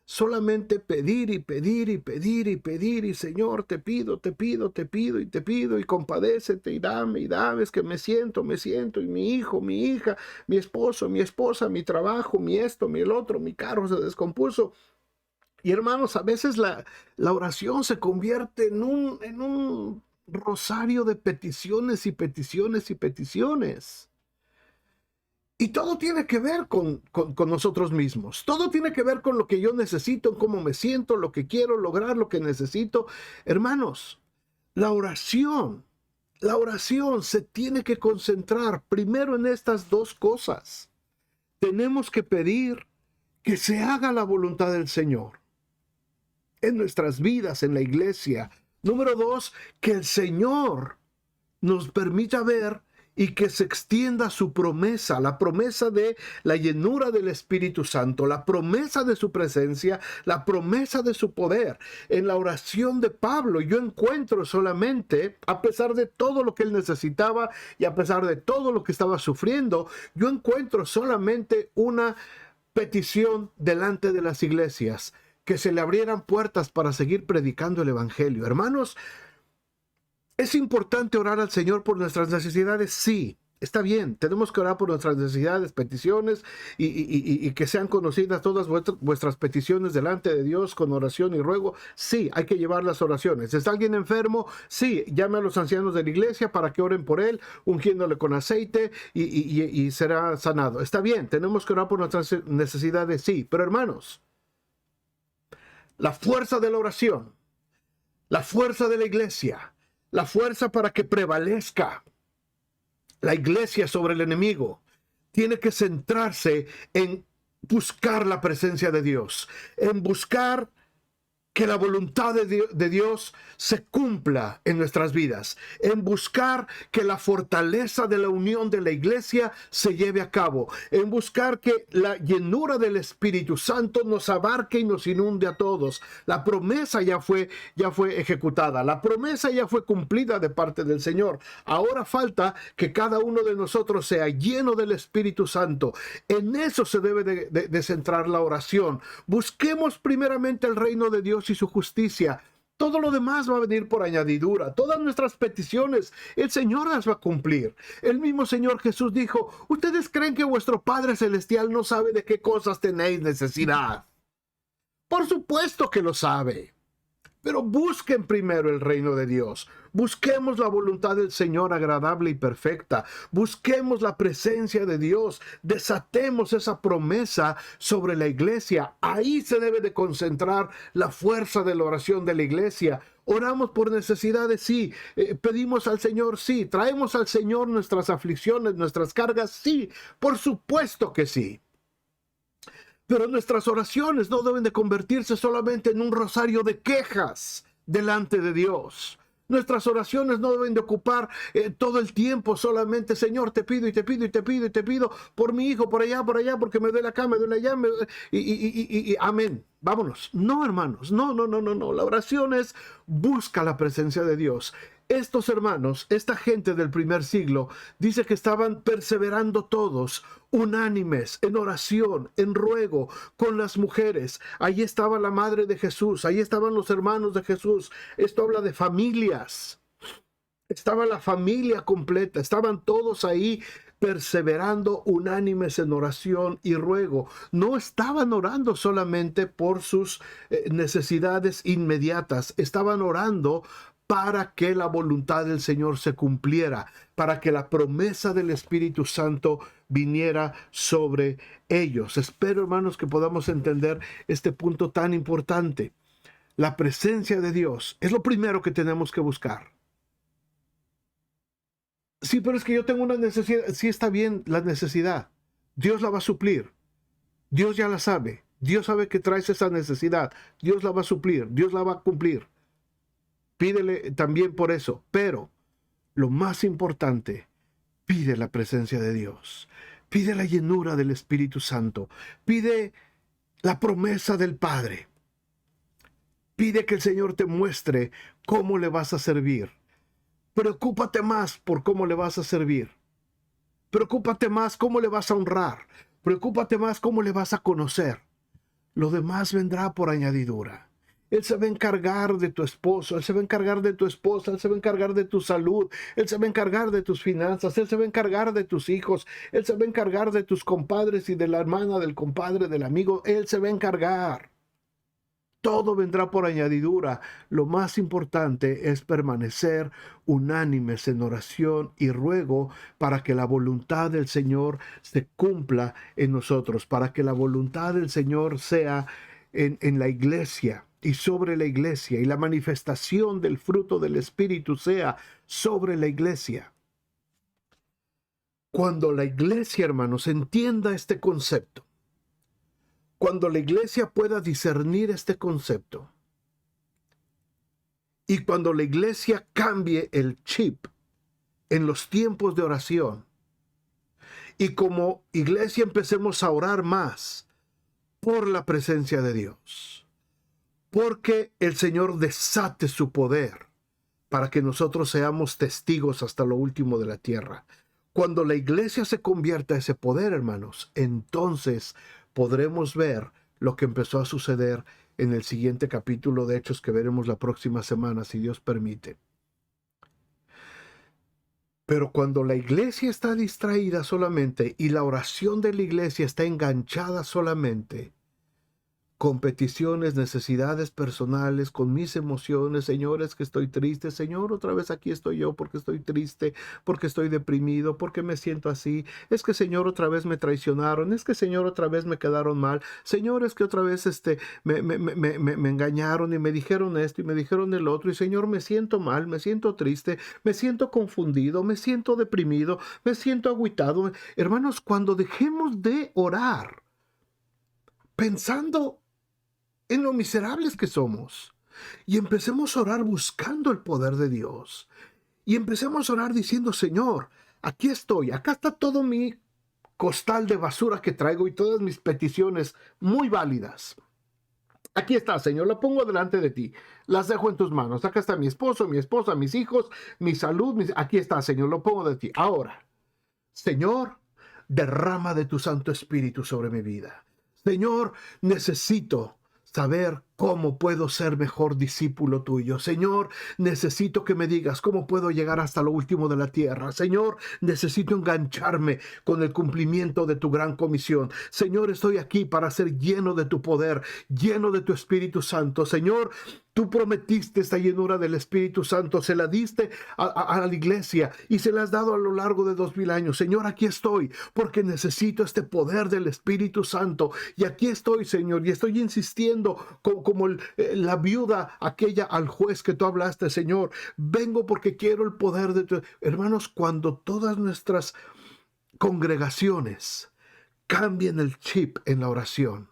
Solamente pedir y pedir y pedir y pedir y Señor, te pido, te pido, te pido y te pido y compadécete y dame, es que me siento y mi hijo, mi hija, mi esposo, mi esposa, mi trabajo, mi esto, mi el otro, mi carro se descompuso. Y hermanos, a veces la oración se convierte en un rosario de peticiones y peticiones y peticiones. Y todo tiene que ver con nosotros mismos. Todo tiene que ver con lo que yo necesito, cómo me siento, lo que quiero lograr, lo que necesito. Hermanos, la oración se tiene que concentrar primero en estas dos cosas. Tenemos que pedir que se haga la voluntad del Señor en nuestras vidas, en la iglesia. Número 2, que el Señor nos permita ver y que se extienda su promesa, la promesa de la llenura del Espíritu Santo, la promesa de su presencia, la promesa de su poder. En la oración de Pablo yo encuentro solamente, a pesar de todo lo que él necesitaba y a pesar de todo lo que estaba sufriendo, yo encuentro solamente una petición delante de las iglesias, que se le abrieran puertas para seguir predicando el Evangelio. Hermanos, ¿es importante orar al Señor por nuestras necesidades? Sí, está bien. Tenemos que orar por nuestras necesidades, peticiones y que sean conocidas todas vuestras peticiones delante de Dios con oración y ruego. Sí, hay que llevar las oraciones. ¿Está alguien enfermo? Sí, llame a los ancianos de la iglesia para que oren por él, ungiéndole con aceite y será sanado. Está bien, tenemos que orar por nuestras necesidades. Sí, pero hermanos, la fuerza de la oración, la fuerza de la iglesia, la fuerza para que prevalezca la iglesia sobre el enemigo, tiene que centrarse en buscar la presencia de Dios, en buscar que la voluntad de Dios se cumpla en nuestras vidas, en buscar que la fortaleza de la unión de la iglesia se lleve a cabo, en buscar que la llenura del Espíritu Santo nos abarque y nos inunde a todos. La promesa ya fue ejecutada, la promesa ya fue cumplida de parte del Señor. Ahora falta que cada uno de nosotros sea lleno del Espíritu Santo. En eso se debe de centrar la oración. Busquemos primeramente el reino de Dios y su justicia. Todo lo demás va a venir por añadidura. Todas nuestras peticiones, el Señor las va a cumplir. El mismo Señor Jesús dijo: ¿ustedes creen que vuestro Padre Celestial no sabe de qué cosas tenéis necesidad? Por supuesto que lo sabe. Pero busquen primero el reino de Dios. Busquemos la voluntad del Señor agradable y perfecta. Busquemos la presencia de Dios. Desatemos esa promesa sobre la iglesia. Ahí se debe de concentrar la fuerza de la oración de la iglesia. Oramos por necesidades, sí. Pedimos al Señor, sí. Traemos al Señor nuestras aflicciones, nuestras cargas, sí. Por supuesto que sí. Pero nuestras oraciones no deben de convertirse solamente en un rosario de quejas delante de Dios. Nuestras oraciones no deben de ocupar todo el tiempo solamente: Señor, te pido y te pido y te pido y te pido por mi hijo, por allá, porque me duele acá, me duele allá, amén. Vámonos. No, hermanos, no. La oración es: busca la presencia de Dios. Estos hermanos, esta gente del primer siglo, dice que estaban perseverando todos, unánimes, en oración, en ruego, con las mujeres. Ahí estaba la madre de Jesús, ahí estaban los hermanos de Jesús. Esto habla de familias. Estaba la familia completa, estaban todos ahí perseverando unánimes en oración y ruego. No estaban orando solamente por sus necesidades inmediatas, estaban orando para que la voluntad del Señor se cumpliera, para que la promesa del Espíritu Santo viniera sobre ellos. Espero, hermanos, que podamos entender este punto tan importante. La presencia de Dios es lo primero que tenemos que buscar. Sí, pero es que yo tengo una necesidad. Sí, está bien la necesidad. Dios la va a suplir. Dios ya la sabe. Dios sabe que traes esa necesidad. Dios la va a suplir. Dios la va a cumplir. Pídele también por eso. Pero lo más importante, pide la presencia de Dios. Pide la llenura del Espíritu Santo. Pide la promesa del Padre. Pide que el Señor te muestre cómo le vas a servir. Preocúpate más por cómo le vas a servir. Preocúpate más cómo le vas a honrar. Preocúpate más cómo le vas a conocer. Lo demás vendrá por añadidura. Él se va a encargar de tu esposo, Él se va a encargar de tu esposa, Él se va a encargar de tu salud, Él se va a encargar de tus finanzas, Él se va a encargar de tus hijos, Él se va a encargar de tus compadres y de la hermana, del compadre, del amigo. Él se va a encargar. Todo vendrá por añadidura. Lo más importante es permanecer unánimes en oración y ruego para que la voluntad del Señor se cumpla en nosotros, para que la voluntad del Señor sea en la iglesia y sobre la iglesia, y la manifestación del fruto del Espíritu sea sobre la iglesia. Cuando la iglesia, hermanos, entienda este concepto, cuando la iglesia pueda discernir este concepto, y cuando la iglesia cambie el chip en los tiempos de oración, y como iglesia empecemos a orar más por la presencia de Dios, porque el Señor desate su poder para que nosotros seamos testigos hasta lo último de la tierra. Cuando la iglesia se convierta a ese poder, hermanos, entonces podremos ver lo que empezó a suceder en el siguiente capítulo de Hechos que veremos la próxima semana, si Dios permite. Pero cuando la iglesia está distraída solamente y la oración de la iglesia está enganchada solamente con peticiones, necesidades personales, con mis emociones, Señor, es que estoy triste, Señor, otra vez aquí estoy yo porque estoy triste, porque estoy deprimido, porque me siento así, es que Señor, otra vez me traicionaron, es que Señor, otra vez me quedaron mal, Señor, es que otra vez me engañaron y me dijeron esto y me dijeron el otro, y Señor, me siento mal, me siento triste, me siento confundido, me siento deprimido, me siento agüitado. Hermanos, cuando dejemos de orar pensando en lo miserables que somos, y empecemos a orar buscando el poder de Dios, y empecemos a orar diciendo, Señor, aquí estoy, acá está todo mi costal de basura que traigo y todas mis peticiones muy válidas. Aquí está, Señor, la pongo delante de ti, las dejo en tus manos. Acá está mi esposo, mi esposa, mis hijos, mi salud, aquí está, Señor, lo pongo de ti. Ahora, Señor, derrama de tu Santo Espíritu sobre mi vida. Señor, necesito saber cómo puedo ser mejor discípulo tuyo. Señor, necesito que me digas cómo puedo llegar hasta lo último de la tierra. Señor, necesito engancharme con el cumplimiento de tu gran comisión. Señor, estoy aquí para ser lleno de tu poder, lleno de tu Espíritu Santo. Señor, tú prometiste esta llenura del Espíritu Santo, se la diste a la iglesia y se la has dado a lo largo de 2000 años. Señor, aquí estoy porque necesito este poder del Espíritu Santo. Y aquí estoy, Señor, y estoy insistiendo como la viuda aquella al juez que tú hablaste, Señor. Vengo porque quiero el poder de tu... Hermanos, cuando todas nuestras congregaciones cambien el chip en la oración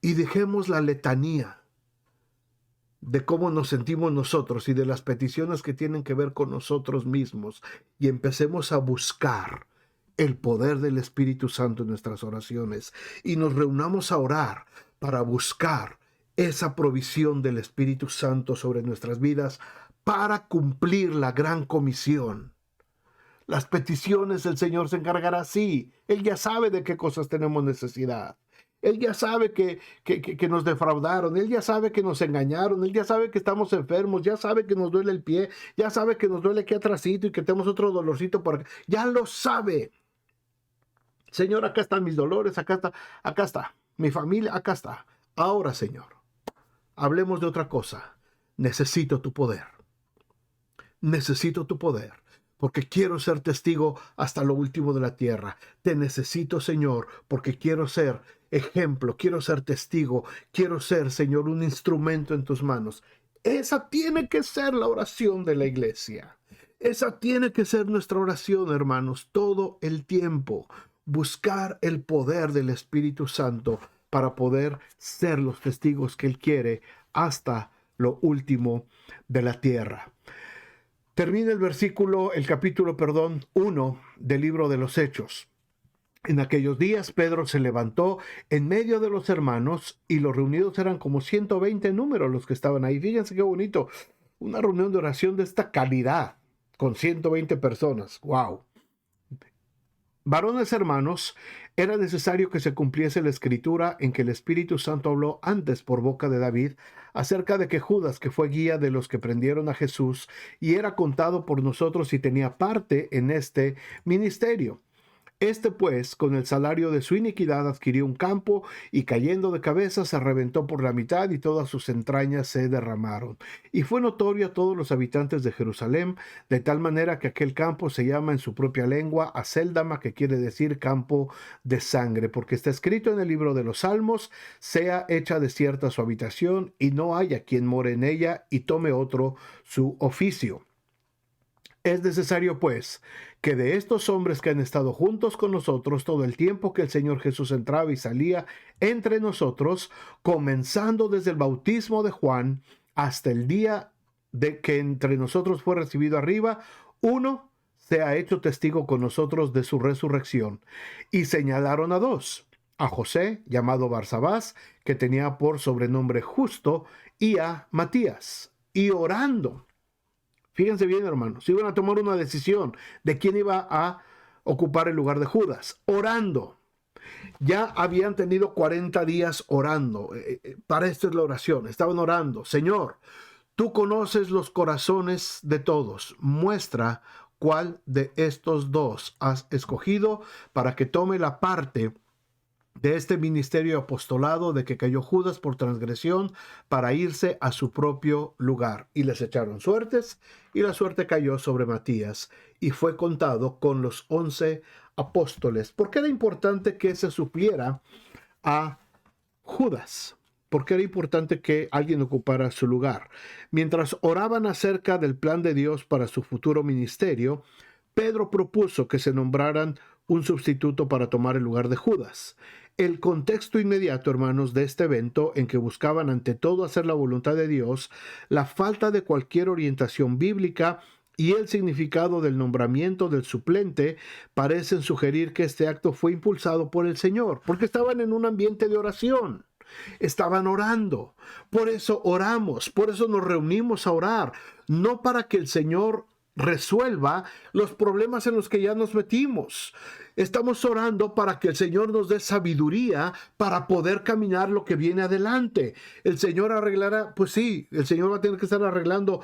y dejemos la letanía de cómo nos sentimos nosotros y de las peticiones que tienen que ver con nosotros mismos, y empecemos a buscar el poder del Espíritu Santo en nuestras oraciones, y nos reunamos a orar para buscar esa provisión del Espíritu Santo sobre nuestras vidas para cumplir la gran comisión. Las peticiones el Señor se encargará, sí. Él ya sabe de qué cosas tenemos necesidad. Él ya sabe que nos defraudaron, Él ya sabe que nos engañaron, Él ya sabe que estamos enfermos, ya sabe que nos duele el pie, ya sabe que nos duele aquí atrásito y que tenemos otro dolorcito por acá. Ya lo sabe. Señor, acá están mis dolores, acá está. Mi familia, acá está. Ahora, Señor, hablemos de otra cosa. Necesito tu poder. Necesito tu poder, porque quiero ser testigo hasta lo último de la tierra. Te necesito, Señor, porque quiero ser ejemplo, quiero ser testigo, quiero ser, Señor, un instrumento en tus manos. Esa tiene que ser la oración de la iglesia. Esa tiene que ser nuestra oración, hermanos, todo el tiempo. Buscar el poder del Espíritu Santo para poder ser los testigos que Él quiere hasta lo último de la tierra. Termina el capítulo, 1 del libro de los Hechos. En aquellos días Pedro se levantó en medio de los hermanos y los reunidos eran como 120 en número los que estaban ahí. Fíjense qué bonito, una reunión de oración de esta calidad con 120 personas. ¡Wow! Varones hermanos, era necesario que se cumpliese la escritura en que el Espíritu Santo habló antes por boca de David acerca de que Judas, que fue guía de los que prendieron a Jesús y era contado por nosotros y tenía parte en este ministerio. Este pues, con el salario de su iniquidad, adquirió un campo y cayendo de cabeza se reventó por la mitad y todas sus entrañas se derramaron. Y fue notorio a todos los habitantes de Jerusalén, de tal manera que aquel campo se llama en su propia lengua Acéldama, que quiere decir campo de sangre, porque está escrito en el libro de los Salmos, sea hecha desierta su habitación y no haya quien more en ella y tome otro su oficio. Es necesario, pues, que de estos hombres que han estado juntos con nosotros todo el tiempo que el Señor Jesús entraba y salía entre nosotros, comenzando desde el bautismo de Juan hasta el día de que entre nosotros fue recibido arriba, uno sea hecho testigo con nosotros de su resurrección. Y señalaron a dos, a José, llamado Barsabás, que tenía por sobrenombre Justo, y a Matías. Y orando, fíjense bien, hermanos, iban a tomar una decisión de quién iba a ocupar el lugar de Judas. Orando. Ya habían tenido 40 días orando. Para esto es la oración. Estaban orando. Señor, tú conoces los corazones de todos. Muestra cuál de estos dos has escogido para que tome la parte de este ministerio apostolado de que cayó Judas por transgresión para irse a su propio lugar. Y les echaron suertes, y la suerte cayó sobre Matías, y fue contado con los 11 apóstoles. ¿Por qué era importante que se supiera a Judas? ¿Por qué era importante que alguien ocupara su lugar? Mientras oraban acerca del plan de Dios para su futuro ministerio, Pedro propuso que se nombraran un sustituto para tomar el lugar de Judas. El contexto inmediato, hermanos, de este evento, en que buscaban ante todo hacer la voluntad de Dios, la falta de cualquier orientación bíblica y el significado del nombramiento del suplente, parecen sugerir que este acto fue impulsado por el Señor, porque estaban en un ambiente de oración. Estaban orando. Por eso oramos, por eso nos reunimos a orar, no para que el Señor resuelva los problemas en los que ya nos metimos. Estamos orando para que el Señor nos dé sabiduría para poder caminar lo que viene adelante. El Señor arreglará, pues sí, el Señor va a tener que estar arreglando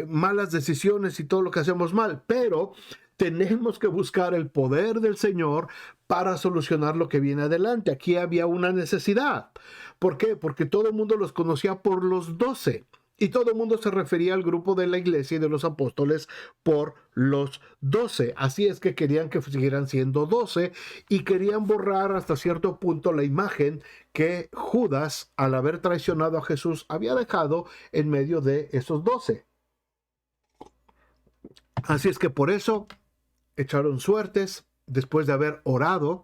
malas decisiones y todo lo que hacemos mal, pero tenemos que buscar el poder del Señor para solucionar lo que viene adelante. Aquí había una necesidad. ¿Por qué? Porque todo el mundo los conocía por los 12. Y todo el mundo se refería al grupo de la iglesia y de los apóstoles por los 12. Así es que querían que siguieran siendo 12 y querían borrar hasta cierto punto la imagen que Judas, al haber traicionado a Jesús, había dejado en medio de esos 12. Así es que por eso echaron suertes después de haber orado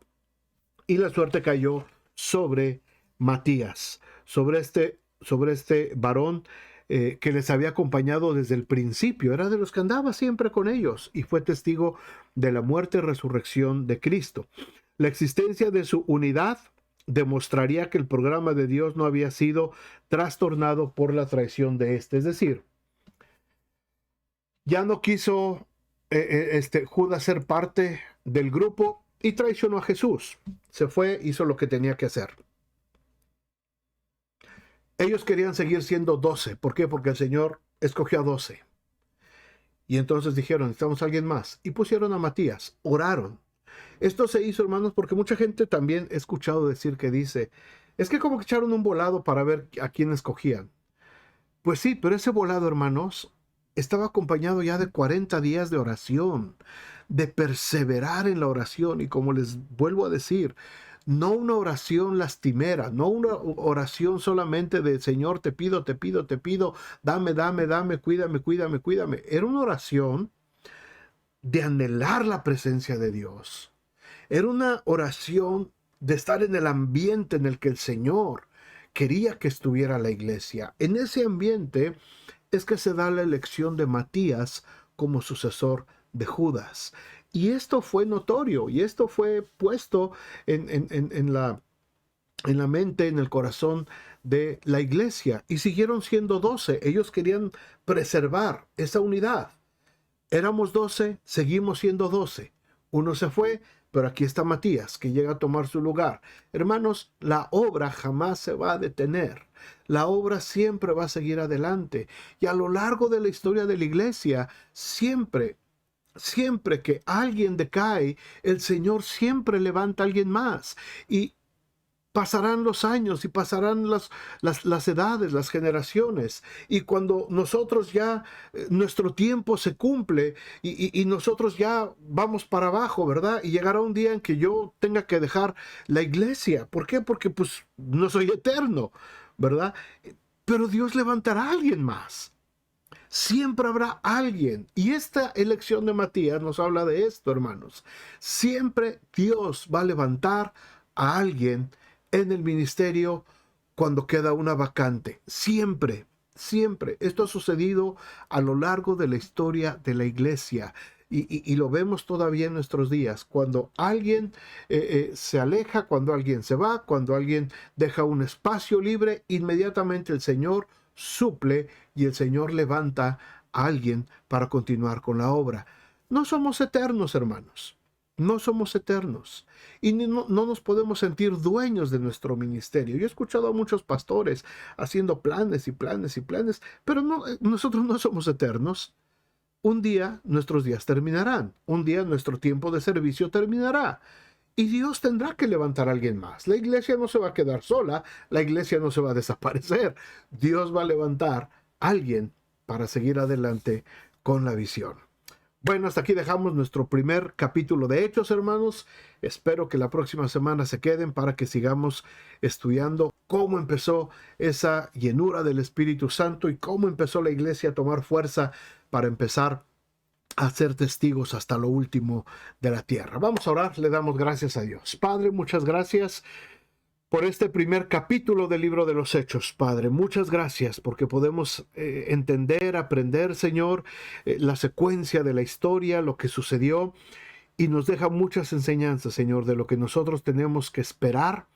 y la suerte cayó sobre Matías, sobre este varón que les había acompañado desde el principio, era de los que andaba siempre con ellos y fue testigo de la muerte y resurrección de Cristo. La existencia de su unidad demostraría que el programa de Dios no había sido trastornado por la traición de este. Es decir, ya no quiso Judas ser parte del grupo y traicionó a Jesús. Se fue, hizo lo que tenía que hacer. Ellos querían seguir siendo 12. ¿Por qué? Porque el Señor escogió a 12. Y entonces dijeron, necesitamos a alguien más. Y pusieron a Matías. Oraron. Esto se hizo, hermanos, porque mucha gente también he escuchado decir que dice, es que como que echaron un volado para ver a quién escogían. Pues sí, pero ese volado, hermanos, estaba acompañado ya de 40 días de oración, de perseverar en la oración. Y como les vuelvo a decir, no una oración lastimera, no una oración solamente de Señor, te pido, dame, cuídame. Era una oración de anhelar la presencia de Dios. Era una oración de estar en el ambiente en el que el Señor quería que estuviera la iglesia. En ese ambiente es que se da la elección de Matías como sucesor de Judas. Y esto fue notorio, y esto fue puesto en la mente, en el corazón de la iglesia. Y siguieron siendo 12. Ellos querían preservar esa unidad. Éramos 12, seguimos siendo 12. Uno se fue, pero aquí está Matías, que llega a tomar su lugar. Hermanos, la obra jamás se va a detener. La obra siempre va a seguir adelante. Y a lo largo de la historia de la iglesia, siempre que alguien decae, el Señor siempre levanta a alguien más. Y pasarán los años y pasarán las edades, las generaciones. Y cuando nosotros ya, nuestro tiempo se cumple y nosotros ya vamos para abajo, ¿verdad? Y llegará un día en que yo tenga que dejar la iglesia. ¿Por qué? Porque pues no soy eterno, ¿verdad? Pero Dios levantará a alguien más. Siempre habrá alguien. Y esta elección de Matías nos habla de esto, hermanos. Siempre Dios va a levantar a alguien en el ministerio cuando queda una vacante. Siempre, siempre. Esto ha sucedido a lo largo de la historia de la iglesia. Y lo vemos todavía en nuestros días. Cuando alguien se aleja, cuando alguien se va, cuando alguien deja un espacio libre, inmediatamente el Señor suple y el Señor levanta a alguien para continuar con la obra. No somos eternos, hermanos. No somos eternos y no nos podemos sentir dueños de nuestro ministerio. Yo he escuchado a muchos pastores haciendo planes y planes y planes, pero nosotros no somos eternos. Un día nuestros días terminarán, un día nuestro tiempo de servicio terminará y Dios tendrá que levantar a alguien más. La iglesia no se va a quedar sola, la iglesia no se va a desaparecer. Dios va a levantar a alguien para seguir adelante con la visión. Bueno, hasta aquí dejamos nuestro primer capítulo de Hechos, hermanos. Espero que la próxima semana se queden para que sigamos estudiando cómo empezó esa llenura del Espíritu Santo y cómo empezó la iglesia a tomar fuerza para empezar a ser testigos hasta lo último de la tierra. Vamos a orar, le damos gracias a Dios. Padre, muchas gracias por este primer capítulo del libro de los Hechos, Padre. Muchas gracias porque podemos entender, aprender, Señor, la secuencia de la historia, lo que sucedió, y nos deja muchas enseñanzas, Señor, de lo que nosotros tenemos que esperar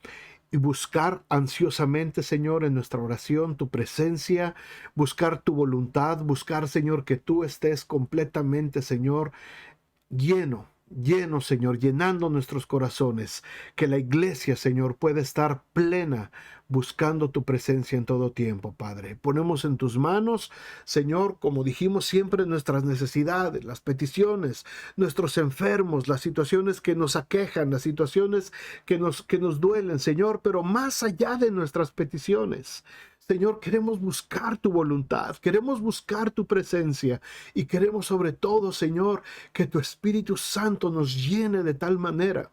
y buscar ansiosamente, Señor, en nuestra oración, tu presencia, buscar tu voluntad, buscar, Señor, que tú estés completamente, Señor, lleno, Señor, llenando nuestros corazones, que la iglesia, Señor, pueda estar plena, buscando tu presencia en todo tiempo, Padre. Ponemos en tus manos, Señor, como dijimos siempre, nuestras necesidades, las peticiones, nuestros enfermos, las situaciones que nos aquejan, las situaciones que nos duelen, Señor, pero más allá de nuestras peticiones, Señor, queremos buscar tu voluntad, queremos buscar tu presencia y queremos sobre todo, Señor, que tu Espíritu Santo nos llene de tal manera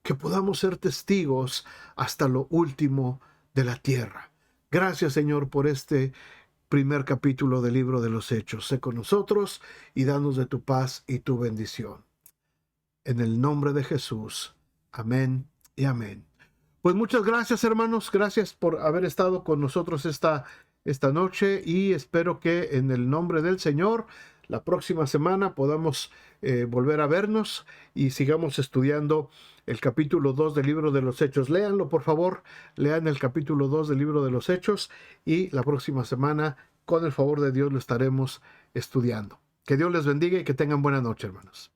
que podamos ser testigos hasta lo último de la tierra. Gracias, Señor, por este primer capítulo del libro de los Hechos. Sé con nosotros y danos de tu paz y tu bendición. En el nombre de Jesús. Amén y amén. Pues muchas gracias, hermanos. Gracias por haber estado con nosotros esta noche y espero que en el nombre del Señor la próxima semana podamos volver a vernos y sigamos estudiando el capítulo 2 del libro de los Hechos. Léanlo, por favor. Lean el capítulo 2 del libro de los Hechos y la próxima semana, con el favor de Dios, lo estaremos estudiando. Que Dios les bendiga y que tengan buena noche, hermanos.